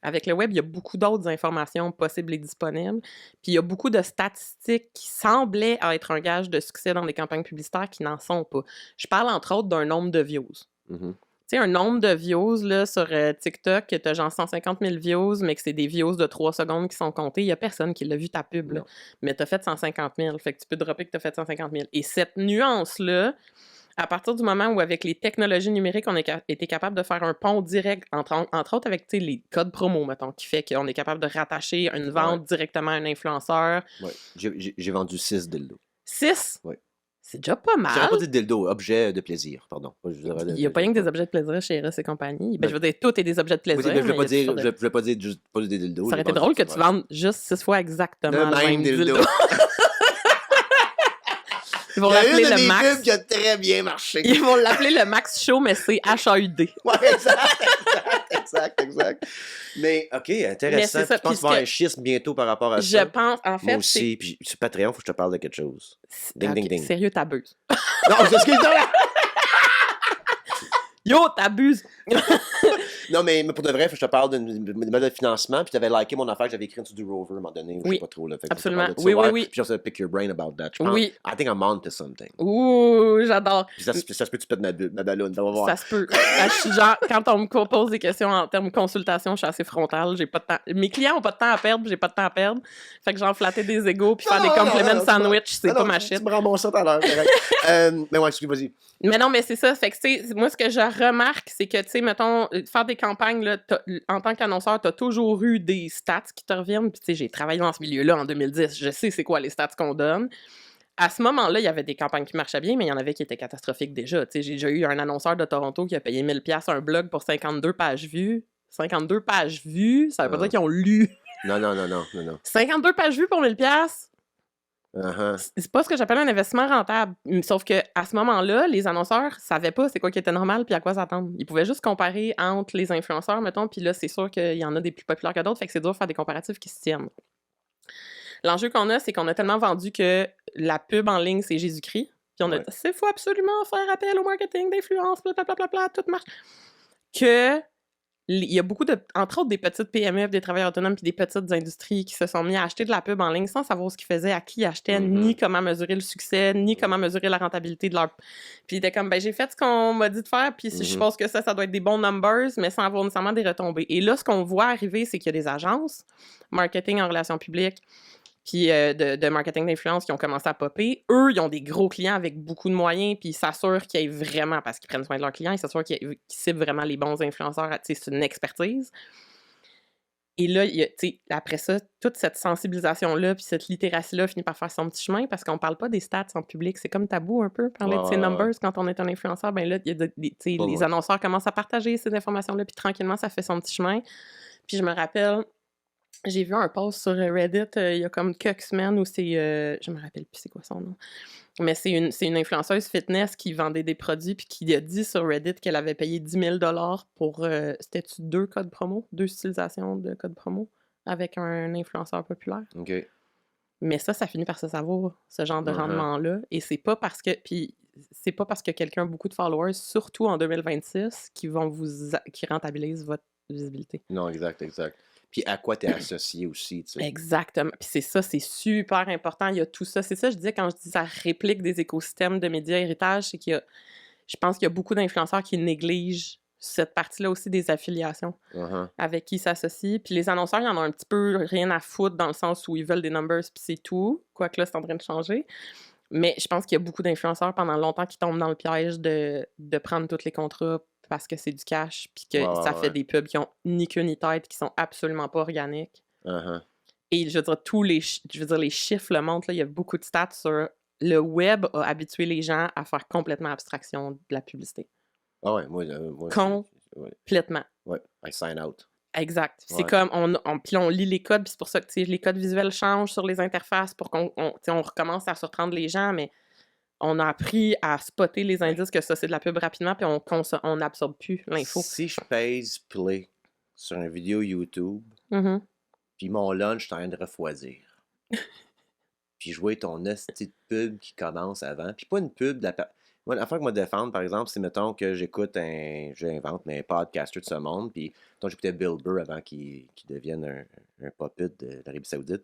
Avec le web, il y a beaucoup d'autres informations possibles et disponibles. Puis il y a beaucoup de statistiques qui semblaient être un gage de succès dans des campagnes publicitaires qui n'en sont pas. Je parle entre autres d'un nombre de views. Tu sais, un nombre de views là, sur TikTok, que tu as genre 150 000 views, mais que c'est des views de 3 secondes qui sont comptées. Il n'y a personne qui l'a vu ta pub. Là. Mais tu as fait 150 000. Fait que tu peux dropper que tu as fait 150 000. Et cette nuance-là, à partir du moment où, avec les technologies numériques, on a été capable de faire un pont direct, entre autres avec les codes promo, mettons, qui fait qu'on est capable de rattacher une vente directement à un influenceur. Oui, j'ai vendu 6 dildos. 6? Oui. C'est déjà pas mal. J'aurais pas dit dildo, objet de plaisir, pardon. Il n'y a pas rien que des objets de plaisir chez Eros et compagnie. Ben, je veux dire, tout est des objets de plaisir. Oui, mais je ne veux pas dire juste pas des dildos. Ça aurait été drôle que tu vendes juste 6 fois exactement le même dildo. Ils vont l'appeler le Max. Pubs qui a très bien marché. Ils vont l'appeler le Max Show, mais c'est HAUD. Oui, exact. Mais, OK, intéressant. Je pense qu'il va y avoir un schisme bientôt par rapport à ça. Je pense, en fait. Moi aussi. Puis sur Patreon, il faut que je te parle de quelque chose. Ding. Sérieux, t'abuses. Non, c'est ce qu'il dit. Yo, t'abuses! Non, mais pour de vrai, il faut que je te parle de mode de financement. Puis tu avais liké mon affaire que j'avais écrite sur du Rover à un moment donné. Oui, je sais pas trop. Là, absolument. Oui. Puis je pick your brain about that. Oui. I think I'm on to something. Ouh, j'adore. Puis ça se peut que tu pètes ma ballonne. On va voir. Ça se peut. Je suis genre, quand on me pose des questions en termes de consultation, je suis assez frontale. J'ai pas de temps. Mes clients ont pas de temps à perdre, puis j'ai pas de temps à perdre. Fait que genre flatter des égos puis faire des compliments sandwich, c'est pas ma shit. Tu me rembourses ça tout à l'heure. Mais ouais, excuse, vas-y. Mais non, mais c'est ça. Fait que, tu sais, moi, ce que je remarque, c'est que, tu sais, mettons, faire des campagnes, là, en tant qu'annonceur, t'as toujours eu des stats qui te reviennent. Puis, tu sais, j'ai travaillé dans ce milieu-là en 2010. Je sais c'est quoi les stats qu'on donne. À ce moment-là, il y avait des campagnes qui marchaient bien, mais il y en avait qui étaient catastrophiques déjà. Tu sais, j'ai déjà eu un annonceur de Toronto qui a payé 1000$ un blog pour 52 pages vues. 52 pages vues, ça veut pas dire qu'ils ont lu. Non. 52 pages vues pour 1000$? C'est pas ce que j'appelle un investissement rentable. Sauf que à ce moment-là, les annonceurs savaient pas c'est quoi qui était normal puis à quoi s'attendre. Ils pouvaient juste comparer entre les influenceurs, mettons, puis là, c'est sûr qu'il y en a des plus populaires que d'autres, fait que c'est dur de faire des comparatifs qui se tiennent. L'enjeu qu'on a, c'est qu'on a tellement vendu que la pub en ligne, c'est Jésus-Christ, puis on a dit, il faut absolument faire appel au marketing d'influence, blablabla, tout marche, que il y a beaucoup de, entre autres, des petites PME, des travailleurs autonomes puis des petites industries qui se sont mis à acheter de la pub en ligne sans savoir ce qu'ils faisaient, à qui ils achetaient, ni comment mesurer le succès, ni comment mesurer la rentabilité de leur... Puis ils étaient comme, ben j'ai fait ce qu'on m'a dit de faire, puis je pense que ça doit être des bons numbers, mais sans avoir nécessairement des retombées. Et là, ce qu'on voit arriver, c'est qu'il y a des agences, marketing en relations publiques, puis de marketing d'influence qui ont commencé à popper. Eux, ils ont des gros clients avec beaucoup de moyens, puis ils s'assurent qu'ils aient vraiment, parce qu'ils prennent soin de leurs clients, ils s'assurent qu'ils ciblent vraiment les bons influenceurs. Tu sais, c'est une expertise. Et là, tu sais, après ça, toute cette sensibilisation-là, puis cette littératie-là finit par faire son petit chemin, parce qu'on parle pas des stats en public. C'est comme tabou un peu, parler de ces numbers quand on est un influenceur. Ben là, il y a les annonceurs commencent à partager ces informations-là, puis tranquillement, ça fait son petit chemin. Puis je me rappelle... J'ai vu un post sur Reddit il y a comme quelques semaines où c'est... je me rappelle plus c'est quoi son nom. Mais c'est une influenceuse fitness qui vendait des produits puis qui a dit sur Reddit qu'elle avait payé 10 000 $ pour... c'était-tu 2 codes promo? 2 utilisations de codes promo avec un influenceur populaire. OK. Mais ça finit par se savoir, ce genre de rendement-là. Et c'est pas parce que... Puis c'est pas parce que quelqu'un a beaucoup de followers, surtout en 2026, qui rentabilisent votre visibilité. Non, exact. Puis à quoi t'es associé aussi, tu sais. Exactement. Puis c'est ça, c'est super important. Il y a tout ça. C'est ça, je disais, quand je dis ça réplique des écosystèmes de médias héritage, c'est je pense qu'il y a beaucoup d'influenceurs qui négligent cette partie-là aussi des affiliations avec qui ils s'associent. Puis les annonceurs, ils en ont un petit peu rien à foutre dans le sens où ils veulent des numbers, puis c'est tout. Quoique là, c'est en train de changer. Mais je pense qu'il y a beaucoup d'influenceurs pendant longtemps qui tombent dans le piège de prendre tous les contrats parce que c'est du cash, puis que ça fait des pubs qui ont ni queue ni tête, qui sont absolument pas organiques. Et je veux dire, les chiffres le montrent, là, il y a beaucoup de stats sur le web a habitué les gens à faire complètement abstraction de la publicité. Ah ouais, moi complètement. Ouais, I sign out. Exact. C'est comme, puis on lit les codes, puis c'est pour ça que les codes visuels changent sur les interfaces pour qu'on recommence à surprendre les gens, mais on a appris à spotter les indices que ça, c'est de la pub rapidement, puis on n'absorbe plus l'info. Si je pèse play sur une vidéo YouTube, puis mon lunch est en train de refroidir, puis jouer ton petite pub qui commence avant, puis pas une pub de la... Moi, l'affaire que moi défendre, par exemple, c'est, mettons, que j'écoute j'invente, mais un podcaster de ce monde, puis j'écoutais Bill Burr avant qu'il devienne un puppet de l'Arabie Saoudite.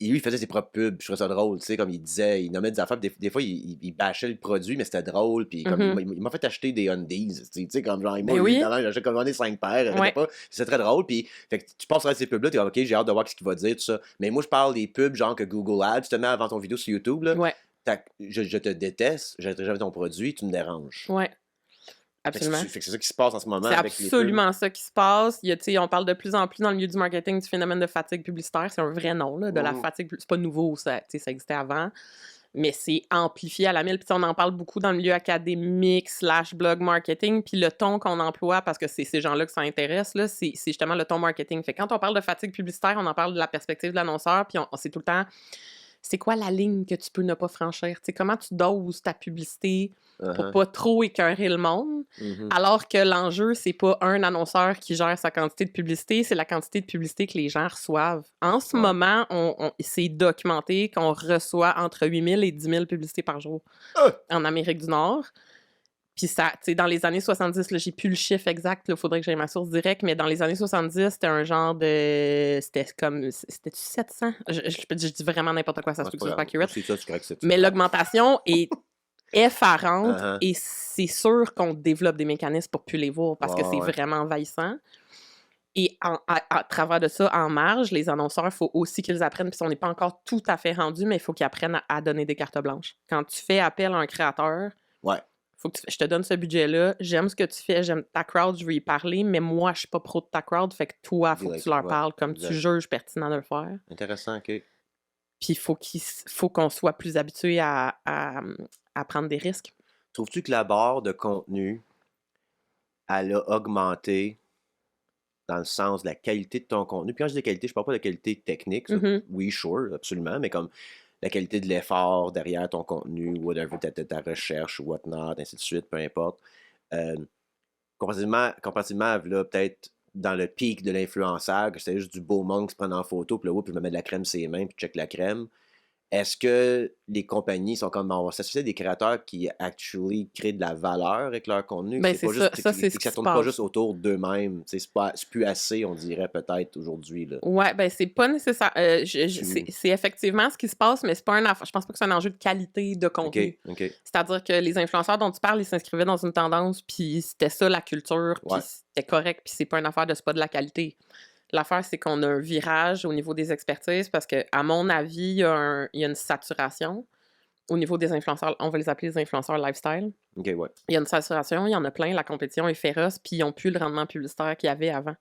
Et lui, il faisait ses propres pubs, je trouvais ça drôle, tu sais, comme il disait, il nommait des affaires, des fois, il bâchait le produit, mais c'était drôle, puis comme il m'a fait acheter des undies, tu sais, comme genre, moi, j'achète comme on est 5 paires, pas, c'est très drôle, puis fait que tu passes sur ces pubs-là, t'es comme, ok, j'ai hâte de voir ce qu'il va dire, tout ça, mais moi, je parle des pubs, genre que Google Ads, tu te mets avant ton vidéo sur YouTube, là, je te déteste, j'achèterai jamais ton produit, tu me déranges. Ouais. Absolument. Fait que c'est ça qui se passe en ce moment. C'est avec absolument ça qui se passe. On parle de plus en plus dans le milieu du marketing du phénomène de fatigue publicitaire. C'est un vrai nom, là, de la fatigue. C'est pas nouveau, ça existait avant. Mais c'est amplifié à la mille. Puis on en parle beaucoup dans le milieu académique / blog marketing. Puis le ton qu'on emploie, parce que c'est ces gens-là que ça intéresse, là, c'est justement le ton marketing. Fait que quand on parle de fatigue publicitaire, on en parle de la perspective de l'annonceur. Puis c'est tout le temps... C'est quoi la ligne que tu peux ne pas franchir? T'sais, comment tu doses ta publicité pour pas trop écœurer le monde? Alors que l'enjeu, c'est pas un annonceur qui gère sa quantité de publicité, c'est la quantité de publicité que les gens reçoivent. En ce moment, c'est documenté qu'on reçoit entre 8000 et 10 000 publicités par jour en Amérique du Nord. Puis ça, tu sais, dans les années 70, là, j'ai plus le chiffre exact, il faudrait que j'aie ma source directe, mais dans les années 70, c'était un genre de... C'était-tu 700? Je dis vraiment n'importe quoi, ça se peut que ce soit pas accurate. Mais l'augmentation est effarante et c'est sûr qu'on développe des mécanismes pour plus les voir parce que c'est vraiment envahissant. Et à travers de ça, en marge, les annonceurs, il faut aussi qu'ils apprennent, puis on n'est pas encore tout à fait rendu, mais il faut qu'ils apprennent à donner des cartes blanches. Quand tu fais appel à un créateur... Faut que je te donne ce budget-là, j'aime ce que tu fais, j'aime ta crowd, je veux y parler, mais moi, je suis pas pro de ta crowd, fait que toi, faut que tu leur parles comme tu juges pertinent de le faire. Intéressant, OK. Puis il faut qu'on soit plus habitué à prendre des risques. Trouves-tu que la barre de contenu, elle a augmenté dans le sens de la qualité de ton contenu? Puis quand je dis qualité, je parle pas de qualité technique, ça. Oui, sure, absolument, mais comme... la qualité de l'effort derrière ton contenu, whatever, ta recherche, whatnot, ainsi de suite, peu importe. Comparativement à là, peut-être dans le pic de l'influenceur, que c'était juste du beau monde qui se prend en photo, puis là, puis je me mets de la crème sur les mains, puis check la crème. Est-ce que les compagnies sont comme, on va s'associer à des créateurs qui actually créent de la valeur avec leur contenu? Ben, c'est ça, c'est ce qui ça tourne pas juste autour d'eux-mêmes. C'est plus assez, on dirait, peut-être, aujourd'hui. Ouais, ben c'est pas nécessaire. C'est effectivement ce qui se passe, mais c'est pas je pense pas que c'est un enjeu de qualité de contenu. Okay. C'est-à-dire que les influenceurs dont tu parles, ils s'inscrivaient dans une tendance, puis c'était ça la culture, puis c'était correct, puis c'est pas une affaire de c'est pas de la qualité. L'affaire, c'est qu'on a un virage au niveau des expertises parce que, à mon avis, il y a une saturation au niveau des influenceurs. On va les appeler les influenceurs lifestyle. Il y a une saturation, il y en a plein, la compétition est féroce, puis ils n'ont plus le rendement publicitaire qu'il y avait avant.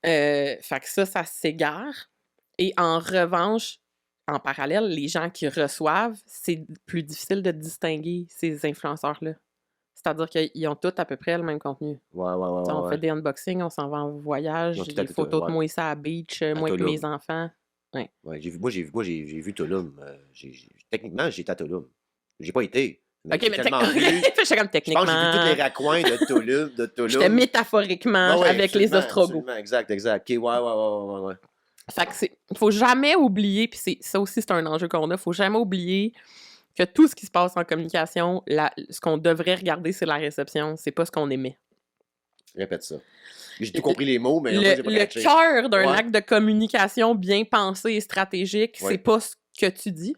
Fait que ça s'égare. Et en revanche, en parallèle, les gens qui reçoivent, c'est plus difficile de distinguer ces influenceurs-là. C'est-à-dire qu'ils ont tous à peu près le même contenu. On fait des unboxings, on s'en va en voyage, des photos de moi ici à la beach, moi et mes enfants. Moi, j'ai vu Tulum. Techniquement, j'ai été à Tulum. J'ai pas été. Mais OK, mais techniquement. Je pense que j'ai vu tous les raccoins de Tulum. J'étais métaphoriquement avec les Ostrogoths. Exact. OK, ouais. Fait que faut jamais oublier, puis ça aussi, c'est un enjeu qu'on a, faut jamais oublier que tout ce qui se passe en communication, ce qu'on devrait regarder, c'est la réception, c'est pas ce qu'on émet. Répète ça. J'ai tout compris les mots, mais le cœur d'un acte de communication bien pensé et stratégique, c'est pas ce que tu dis.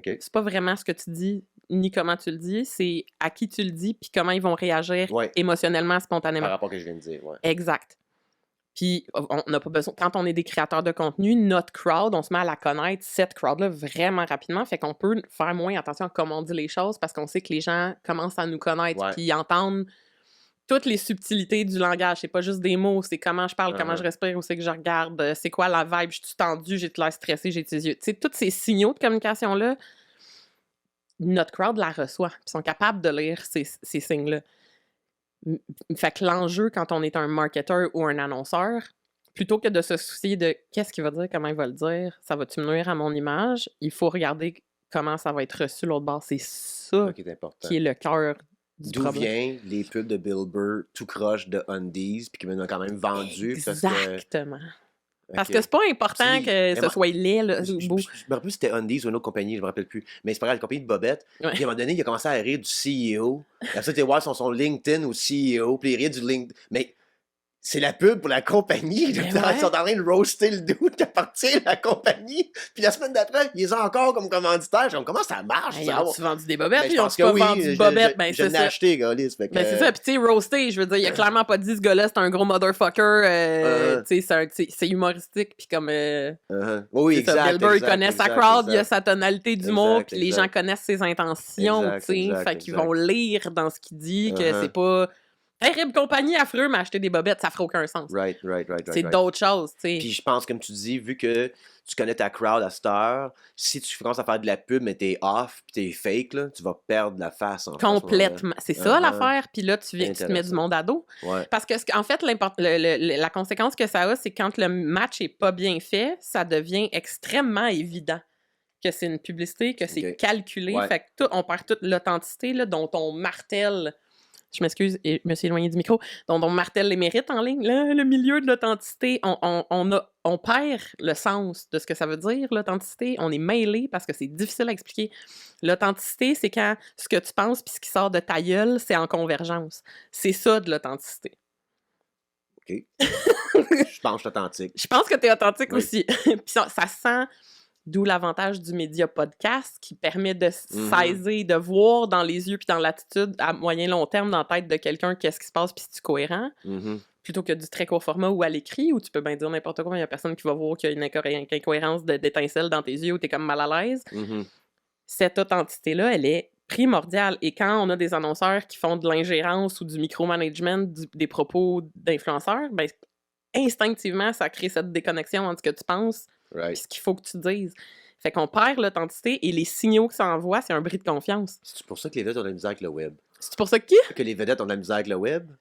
C'est pas vraiment ce que tu dis, ni comment tu le dis, c'est à qui tu le dis, puis comment ils vont réagir émotionnellement, spontanément. Par rapport à ce que je viens de dire, Exact. Puis, on n'a pas besoin... Quand on est des créateurs de contenu, notre crowd, on se met à la connaître, cette crowd-là, vraiment rapidement. Fait qu'on peut faire moins attention à comment on dit les choses parce qu'on sait que les gens commencent à nous connaître puis ils entendent toutes les subtilités du langage. C'est pas juste des mots, c'est comment je parle, comment je respire, où c'est que je regarde, c'est quoi la vibe, je suis tendue, j'ai l'air stressé, j'ai tes yeux. Tu sais, tous ces signaux de communication-là, notre crowd la reçoit. Puis sont capables de lire ces signes-là. Fait que l'enjeu, quand on est un marketeur ou un annonceur, plutôt que de se soucier de qu'est-ce qu'il va dire, comment il va le dire, ça va-tu me nuire à mon image, il faut regarder comment ça va être reçu l'autre bord. C'est ça qui est le cœur du problème. D'où viennent les pubs de Bill Burr tout croche de Undies, puis qui m'ont quand même vendu. Exactement. Parce que c'est pas important que ce soit laid, là. Je me rappelle plus si c'était Undies ou une autre compagnie, je me rappelle plus. Mais c'est pas grave, la compagnie de Bobette. Puis à un moment donné, il a commencé à rire du CEO. Après ça, tu voir son LinkedIn au CEO, puis il rit du LinkedIn. Mais c'est la pub pour la compagnie. Ils sont en train de roaster le dude qui appartient à la compagnie. Puis la semaine d'après, ils ont encore comme commanditaire. Genre, comment ça marche? Ils ont-tu vendu des bobettes? Ben, ils ont pas vendu de bobettes? Ben, je l'ai acheté, Galis. Ben, c'est ça. Puis, tu sais, roasté, je veux dire, il a clairement pas dit ce gars-là, c'est un gros motherfucker. Tu sais, c'est humoristique. Puis comme. Oui, exact. Bill Burr, il connaît sa crowd, il a sa tonalité d'humour. Puis les gens connaissent ses intentions. Tu sais. Fait qu'ils vont lire dans ce qu'il dit que c'est pas. Terrible compagnie, affreux, mais acheter des bobettes, ça ferait aucun sens. Right. C'est d'autres choses, tu sais. Puis je pense, comme tu dis, vu que tu connais ta crowd à cette heure, si tu commences à faire de la pub, mais t'es off, puis t'es fake, là, tu vas perdre la face. Complètement. C'est ça l'affaire. Puis là, tu te mets du monde à dos. Parce que, en fait, la conséquence que ça a, c'est quand le match est pas bien fait, ça devient extrêmement évident que c'est une publicité, que c'est calculé. Fait que on perd toute l'authenticité là, dont on martèle. Je m'excuse, et je me suis éloignée du micro, dont on martèle les mérites en ligne. Là, le milieu de l'authenticité, on perd le sens de ce que ça veut dire, l'authenticité. On est mêlé parce que c'est difficile à expliquer. L'authenticité, c'est quand ce que tu penses puis ce qui sort de ta gueule, c'est en convergence. C'est ça de l'authenticité. OK. Je pense que je suis authentique. Je pense que tu es authentique aussi. Puis ça sent... D'où l'avantage du média podcast qui permet de saisir, de voir dans les yeux puis dans l'attitude à moyen long terme dans la tête de quelqu'un qu'est-ce qui se passe puis si tu es cohérent, plutôt que du très court format ou à l'écrit où tu peux bien dire n'importe quoi, il y a personne qui va voir qu'il y a une incohérence d'étincelle dans tes yeux ou tu es comme mal à l'aise. Cette authenticité-là, elle est primordiale. Et quand on a des annonceurs qui font de l'ingérence ou du micromanagement des propos d'influenceurs, ben instinctivement, ça crée cette déconnexion entre ce que tu penses et ce qu'il faut que tu dises. Fait qu'on perd l'authenticité et les signaux que ça envoie, c'est un bris de confiance. C'est pour ça que les vedettes ont de la misère avec le web. C'est pour ça que qui? Que les vedettes ont de la misère avec le web.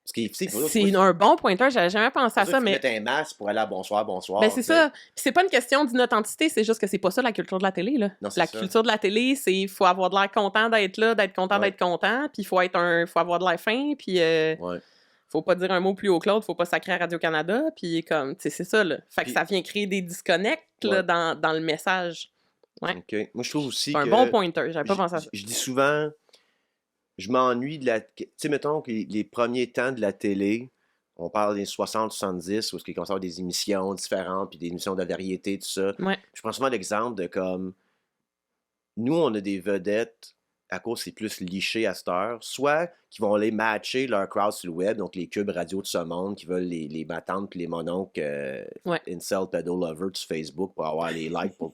C'est un bon pointeur, j'avais jamais pensé à ça, mais... Tu mets un masque pour aller à bonsoir. Ben c'est ça. Puis c'est pas une question d'inauthenticité, c'est juste que c'est pas ça la culture de la télé, là. Non, culture de la télé, c'est il faut avoir de l'air content d'être là, d'être content d'être content, puis il faut avoir de l'air fin, puis... Faut pas dire un mot plus haut que l'autre, faut pas sacrer à Radio-Canada, puis comme, tu sais, c'est ça, là. Fait que ça vient créer des disconnects, là, dans le message. Ouais. OK. Moi, je trouve aussi c'est un bon pointeur, j'avais pas pensé à ça. Je dis souvent, je m'ennuie de la... Tu sais, mettons que les premiers temps de la télé, on parle des 60-70, où il commence à avoir des émissions différentes, puis des émissions de variété, tout ça. Je prends souvent l'exemple de comme... Nous, on a des vedettes... à cause c'est plus liché à cette heure, soit qui vont aller matcher leur crowd sur le web, donc les cubes radio de ce monde, qui veulent les matantes puis les mononcles incel pedo lover sur Facebook pour avoir les likes pour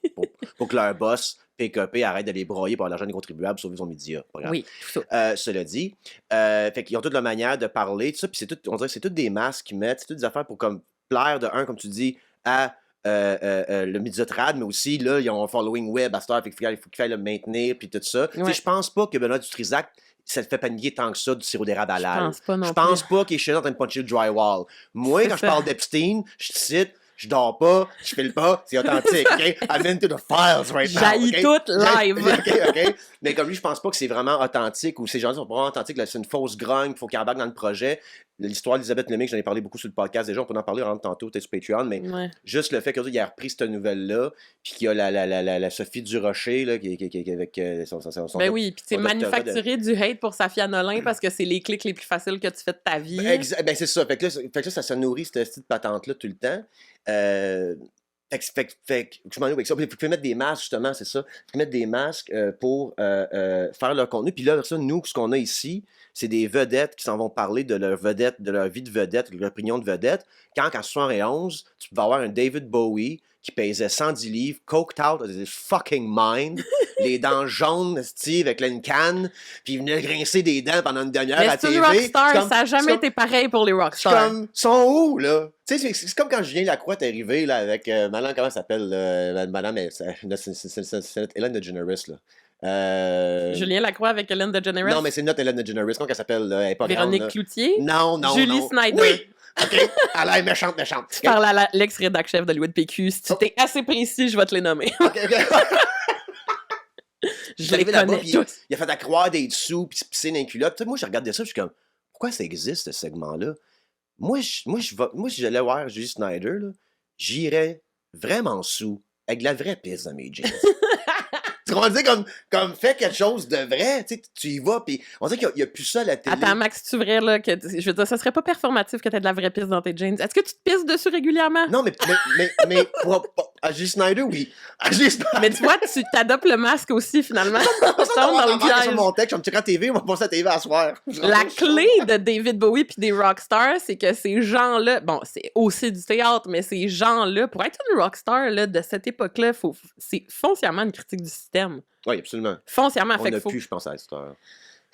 que leur boss PKP arrête de les broyer pour avoir l'argent des contribuables sauver son média. Oui, tout ça. Cela dit, fait qu'ils ont toute leur manière de parler, tout ça, puis on dirait que c'est toutes des masques qu'ils mettent, c'est toutes des affaires pour comme plaire de comme tu dis, à le Médiatrad, mais aussi, là, ils ont un following web à cette heure, il faut qu'il faille le maintenir, puis tout ça. Je pense pas que Benoît Dutrisac, ça te fait paniquer tant que ça du sirop d'érable à l'âle. Je pense pas qu'il est chez nous en train de puncher le drywall. Moi, quand je parle d'Epstein, je te cite, je dors pas, je file pas, c'est authentique, OK? I'm into the files right now, J'haïs tout live. OK? Mais comme lui, je pense pas que c'est vraiment authentique, ou ces gens-là sont pas vraiment authentiques, c'est une fausse grogne, il faut qu'il embarque dans le projet. L'histoire d'Elisabeth Lemay, j'en ai parlé beaucoup sur le podcast déjà, on peut en parler tantôt, peut-être sur Patreon, mais juste le fait qu'il a repris cette nouvelle-là, puis qu'il y a la Sophie Durocher, là, qui est avec son ben oui, puis c'est manufacturer du hate pour Safia Nolin parce que c'est les clics les plus faciles que tu fais de ta vie. Ben c'est ça, fait que là, ça se nourrit, cette petite patente-là, tout le temps. Fait que je m'en vais avec ça. Vous pouvez mettre des masques, justement, c'est ça. Vous pouvez mettre des masques pour faire leur contenu. Puis là, ça, nous, ce qu'on a ici, c'est des vedettes qui s'en vont parler de leur vedette, de leur vie de vedette, de leur opinion de vedette. Quand, en 71, tu peux avoir un David Bowie qui pesait 110 livres, coked out of his fucking mind, les dents jaunes, avec une canne, puis il venait grincer des dents pendant une demi-heure à la TV. Mais c'est une rockstar, ça n'a jamais été pareil pour les rockstars. Comme, sont où, là? Tu sais, c'est comme quand Julien Lacroix est arrivé, là, avec, madame, comment elle s'appelle, madame, c'est Ellen DeGeneres, là. Julien Lacroix avec Ellen DeGeneres? Non, mais c'est notre Ellen DeGeneres, comment elle s'appelle, elle est pas Véronique grande, Cloutier? Non. Julie Snyder? Oui! OK, elle est méchante. Tu parles à l'ex-rédac chef d'Hollywood PQ. Si tu t'es assez précis, je vais te les nommer. OK. Je les connais tous. Il a fait accroire des dessous, puis se pisser dans les culottes. Moi, je regardais ça, je suis comme, pourquoi ça existe, ce segment-là? Moi, si j'allais voir Julie Snyder, là, j'irais vraiment sous, avec de la vraie pisse dans mes jeans. Tu comprends dire comme fait quelque chose de vrai, tu y vas, puis on dirait qu'il n'y a plus ça à la télé. Attends, Max, tu vrai, là, que je veux dire, ça serait pas performatif que tu aies de la vraie pisse dans tes jeans. Est-ce que tu te pisses dessus régulièrement? Non, mais à Julie Snyder, oui. À Julie Snyder. Mais tu vois, tu t'adoptes le masque aussi, finalement. On tombe dans le piège. Sur mon texte, je vais me tirer à la TV, on va passer à la TV à soir. La clé de David Bowie puis des rockstars, c'est que ces gens-là, bon, c'est aussi du théâtre, mais ces gens-là, pour être une rockstar là, de cette époque-là, c'est foncièrement une critique du système. Oui, absolument. Foncièrement, on n'a plus, je pense, à cette heure.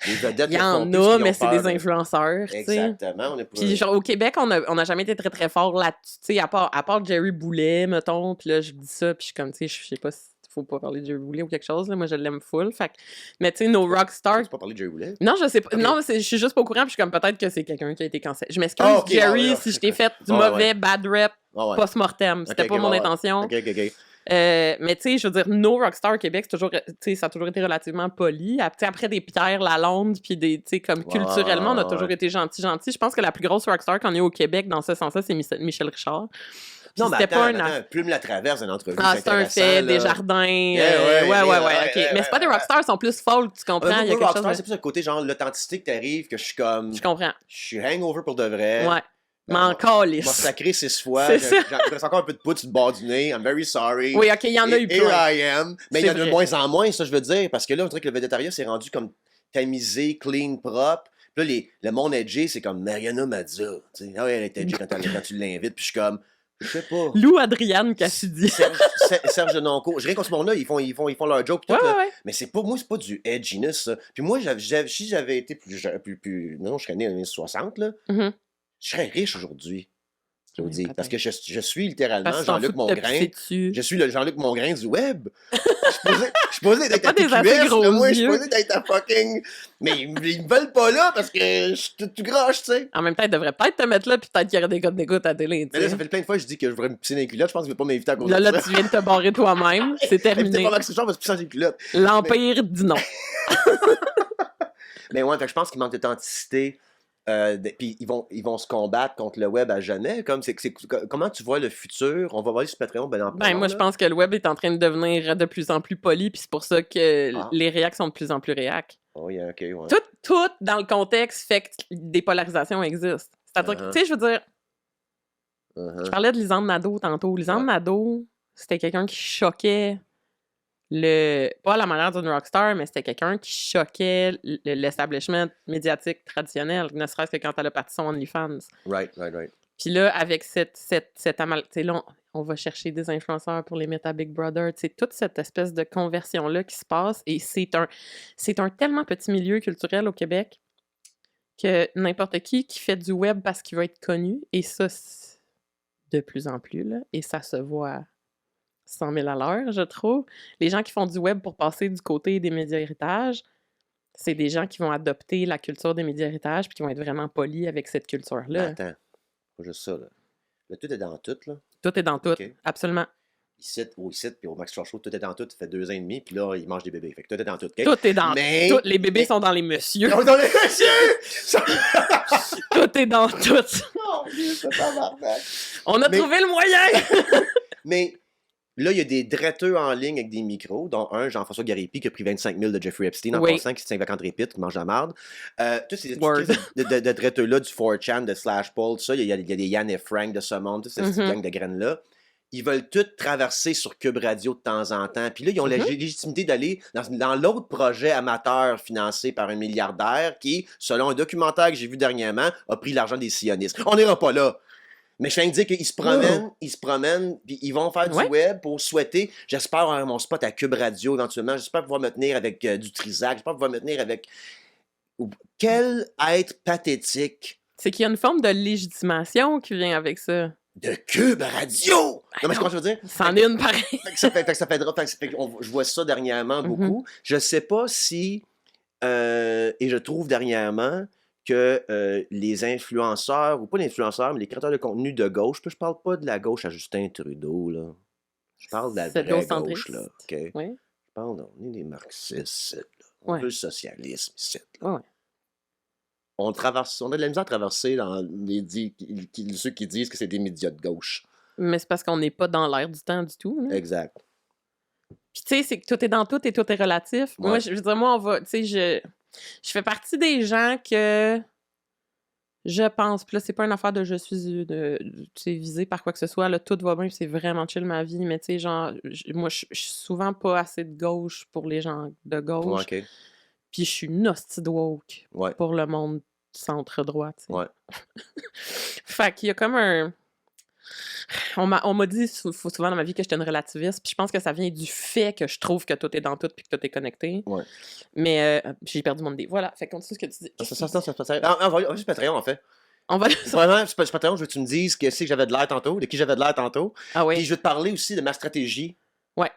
Les vedettes il y en a, mais c'est des influenceurs. Exactement. Puis genre, au Québec, on a jamais été très, très fort là-dessus. À part Jerry Boulet, mettons. Puis là, je dis ça, puis je suis comme, tu sais, je sais pas si faut pas parler de Jerry Boulet ou quelque chose. Là. Moi, je l'aime full. Fait que, mais tu sais, nos rockstars. Tu peux pas parler de Jerry Boulet? Non, je sais pas. Okay. Non, je suis juste pas au courant, puis je suis comme, peut-être que c'est quelqu'un qui a été cancellé. Je m'excuse, Jerry, si je t'ai fait du mauvais bad rep post-mortem. C'était pas mon intention. OK. Mais tu sais, je veux dire, nos rockstars Québec, ça a toujours été relativement poli. Après des Pierre Lalonde, puis des, tu sais, comme culturellement, on a toujours été gentil. Je pense que la plus grosse rockstar qu'on a eu au Québec dans ce sens-là, c'est Michel Richard. Non, mais attends, Plume la traverse une entrevue. Ah, c'est un fait, des jardins. OK. Mais c'est pas des rockstars, ils sont plus folk, tu comprends? Il y a quelque chose. C'est plus un côté genre l'authenticité que t'arrives, que je suis comme. Je comprends. Je suis hangover pour de vrai. Ouais. Mais encore lisse. Je m'ai sacré 6 fois. J'ai encore un peu de poudre sur le bord du nez. I'm very sorry. Oui, OK, il y en a eu plein. Here I am. Mais il y en a de moins en moins, ça, je veux dire. Parce que là, on dirait que le végétariat s'est rendu comme tamisé, clean, propre. Puis là, le monde edgy, c'est comme Mariana Mazza. Tu sais, elle est edgy quand tu l'invites. Puis je suis comme, je sais pas. Lou Adriane Cassidy. Serge Denoncourt. Je dirais qu'en ce moment-là, ils font leur joke. Ouais. Mais c'est pas, moi, c'est pas du edginess, ça. Puis moi, si j'avais été plus. Non, je serais né dans les années 60, là. Mm-hmm. Je serais riche aujourd'hui, je vous dis. Parce que je suis littéralement Jean-Luc Mongrain. Je suis le Jean-Luc Mongrain du web. Je suis posé d'être à TQS, moi, je suis posé d'être à fucking... Mais ils me veulent pas là parce que je suis tout groche, tu sais. En même temps, ils devraient peut-être te mettre là puis peut-être qu'il y aurait des codes d'écoute à la télé, Mais là, ça fait plein de fois que je dis que je voudrais me pisser dans les culottes. Je pense qu'il ne veut pas m'inviter à cause de ça. Là, tu viens de te barrer toi-même. C'est terminé. C'est pas Max Richard, parce que je pisser dans les culottes. L'Empire dit non. Mais ouais, je pense qu'il manque d'authenticité. Puis ils vont se combattre contre le web à jamais. Comment tu vois le futur? On va voir sur Patreon. Moi, je pense que le web est en train de devenir de plus en plus poli, puis c'est pour ça que les réacs sont de plus en plus réacs. Oh, yeah, OK, ouais. Tout dans le contexte fait que des polarisations existent. C'est-à-dire que, tu sais, je veux dire, je parlais de Lisande Nadeau tantôt. Lisande Nadeau, c'était quelqu'un qui choquait pas à la manière d'une rockstar, mais c'était quelqu'un qui choquait l'establishment médiatique traditionnel, ne serait-ce que quand elle a parti son OnlyFans. Right. Puis là, avec cette là, on va chercher des influenceurs pour les mettre à Big Brother, tu sais, toute cette espèce de conversion-là qui se passe, et c'est un tellement petit milieu culturel au Québec que n'importe qui fait du web parce qu'il veut être connu, et ça, de plus en plus, là, et ça se voit 100 000 à l'heure, je trouve. Les gens qui font du web pour passer du côté des médias héritages, c'est des gens qui vont adopter la culture des médias héritages puis qui vont être vraiment polis avec cette culture-là. Attends, pas juste ça, là. Le tout est dans tout, là. Tout est dans tout, absolument. Ici, puis au Max Show, tout est dans tout. Ça fait 2 ans et demi, puis là, ils mangent des bébés. Fait que tout est dans tout. Okay? Tout est dans tout. Les bébés sont dans les messieurs. Ils sont dans les messieurs! Tout est dans tout. Oh, c'est pas marrant. On a trouvé le moyen! Mais... Là, il y a des dretteux en ligne avec des micros, dont un, Jean-François Garipi, qui a pris 25 000 de Jeffrey Epstein en passant, qui se tient vacant de répite, qui mange la marde. Tous ces de dretteux-là, du 4chan, de Slashpole, tout ça, il y a des Yann et Frank de ce monde, toute cette gang de graines-là. Ils veulent tous traverser sur Cube Radio de temps en temps. Puis là, ils ont la légitimité d'aller dans l'autre projet amateur financé par un milliardaire qui, selon un documentaire que j'ai vu dernièrement, a pris l'argent des sionistes. On n'ira pas là. Mais je viens de dire qu'ils se promènent, puis ils vont faire du web pour souhaiter. J'espère avoir mon spot à Cube Radio éventuellement. J'espère pouvoir me tenir avec du Trisac. J'espère pouvoir me tenir avec. Quel être pathétique. C'est qu'il y a une forme de légitimation qui vient avec ça. De Cube Radio! Non, mais je crois que je veux dire. C'en est une pareille. Je vois ça dernièrement beaucoup. Je sais pas si. Et je trouve dernièrement que les influenceurs, ou pas les influenceurs, mais les créateurs de contenu de gauche, je parle pas de la gauche à Justin Trudeau, là. Je parle de la vraie gauche, là. Okay? Oui. on est des marxistes, là. On veut le socialisme, ici, là. Ouais. On a de la misère à traverser dans ceux qui disent que c'est des médias de gauche. Mais c'est parce qu'on n'est pas dans l'air du temps du tout. Là. Exact. Puis tu sais, c'est que tout est dans tout et tout est relatif. Ouais. Moi, je veux dire, moi, on va... Tu sais, je fais partie des gens que je pense... Puis là, c'est pas une affaire de je suis visée par quoi que ce soit. Là, tout va bien, c'est vraiment chill ma vie. Mais tu sais, genre, moi, je suis souvent pas assez de gauche pour les gens de gauche. Ouais, OK. Puis je suis une hostie de woke pour le monde centre-droit, tu sais. Ouais. Fait qu'il y a comme un... On m'a dit souvent dans ma vie que j'étais une relativiste, puis je pense que ça vient du fait que je trouve que tout est dans tout puis que tout est connecté. Ouais. Mais j'ai perdu mon idée. Voilà, fait continue ce que tu dis. On va juste Patreon, en fait. On va... Vraiment, sur Patreon, je veux que tu me dises que c'est que j'avais de l'air tantôt, de qui j'avais de l'air tantôt. Ah oui. Puis je veux te parler aussi de ma stratégie. Ouais.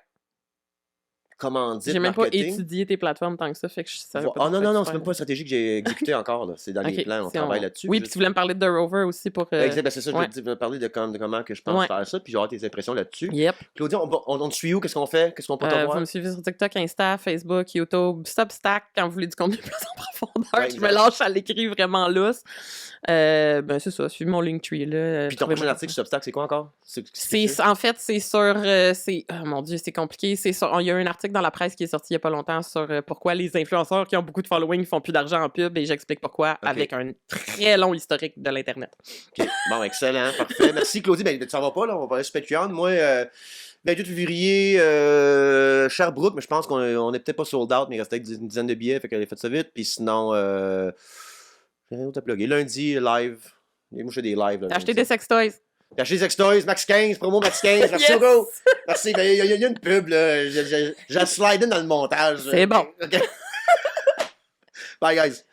Commandite, j'ai même marketing. pas étudié tes plateformes tant que ça, fait que je savais pas. Non, c'est même pas une stratégie que j'ai exécutée encore. Là. C'est dans les plans, on travaille là-dessus. Oui, puis tu voulais me parler de The Rover aussi pour... Exact, ben c'est ça, je voulais te parler de comment que je pense faire ça, puis j'aurai tes impressions là-dessus. Yep. Claudia, on te suit où? Qu'est-ce qu'on fait? Qu'est-ce qu'on peut te voir? Vous me suivez sur TikTok, Insta, Facebook, YouTube, Substack, quand vous voulez du contenu plus en profondeur. Je me lâche à l'écrit vraiment lousse. Ben c'est ça, suivez mon Linktree là. Puis ton prochain article sur Substack, c'est quoi encore? En fait, c'est sur... oh mon Dieu, c'est compliqué. Il y a un article dans la presse qui est sorti il y a pas longtemps sur pourquoi les influenceurs qui ont beaucoup de following font plus d'argent en pub, et j'explique pourquoi avec un très long historique de l'Internet. OK. Bon, excellent, parfait. Merci Claudie. Ben, tu s'en vas pas, là, on va parler sur Patreon. Moi, 28 février, Sherbrooke, mais je pense qu'on est peut-être pas sold out, mais il restait une dizaine de billets, fait qu'elle a fait ça vite. Puis sinon, j'ai rien d'autre à plugger. Lundi, live. Moi, je fais des lives. Acheter des sextoys. J'ai acheté des sextoys, Max 15, promo Max 15, merci beaucoup. Merci, ben, il y a une pub, là. J'ai slide in dans le montage. C'est bon. Okay. Bye, guys.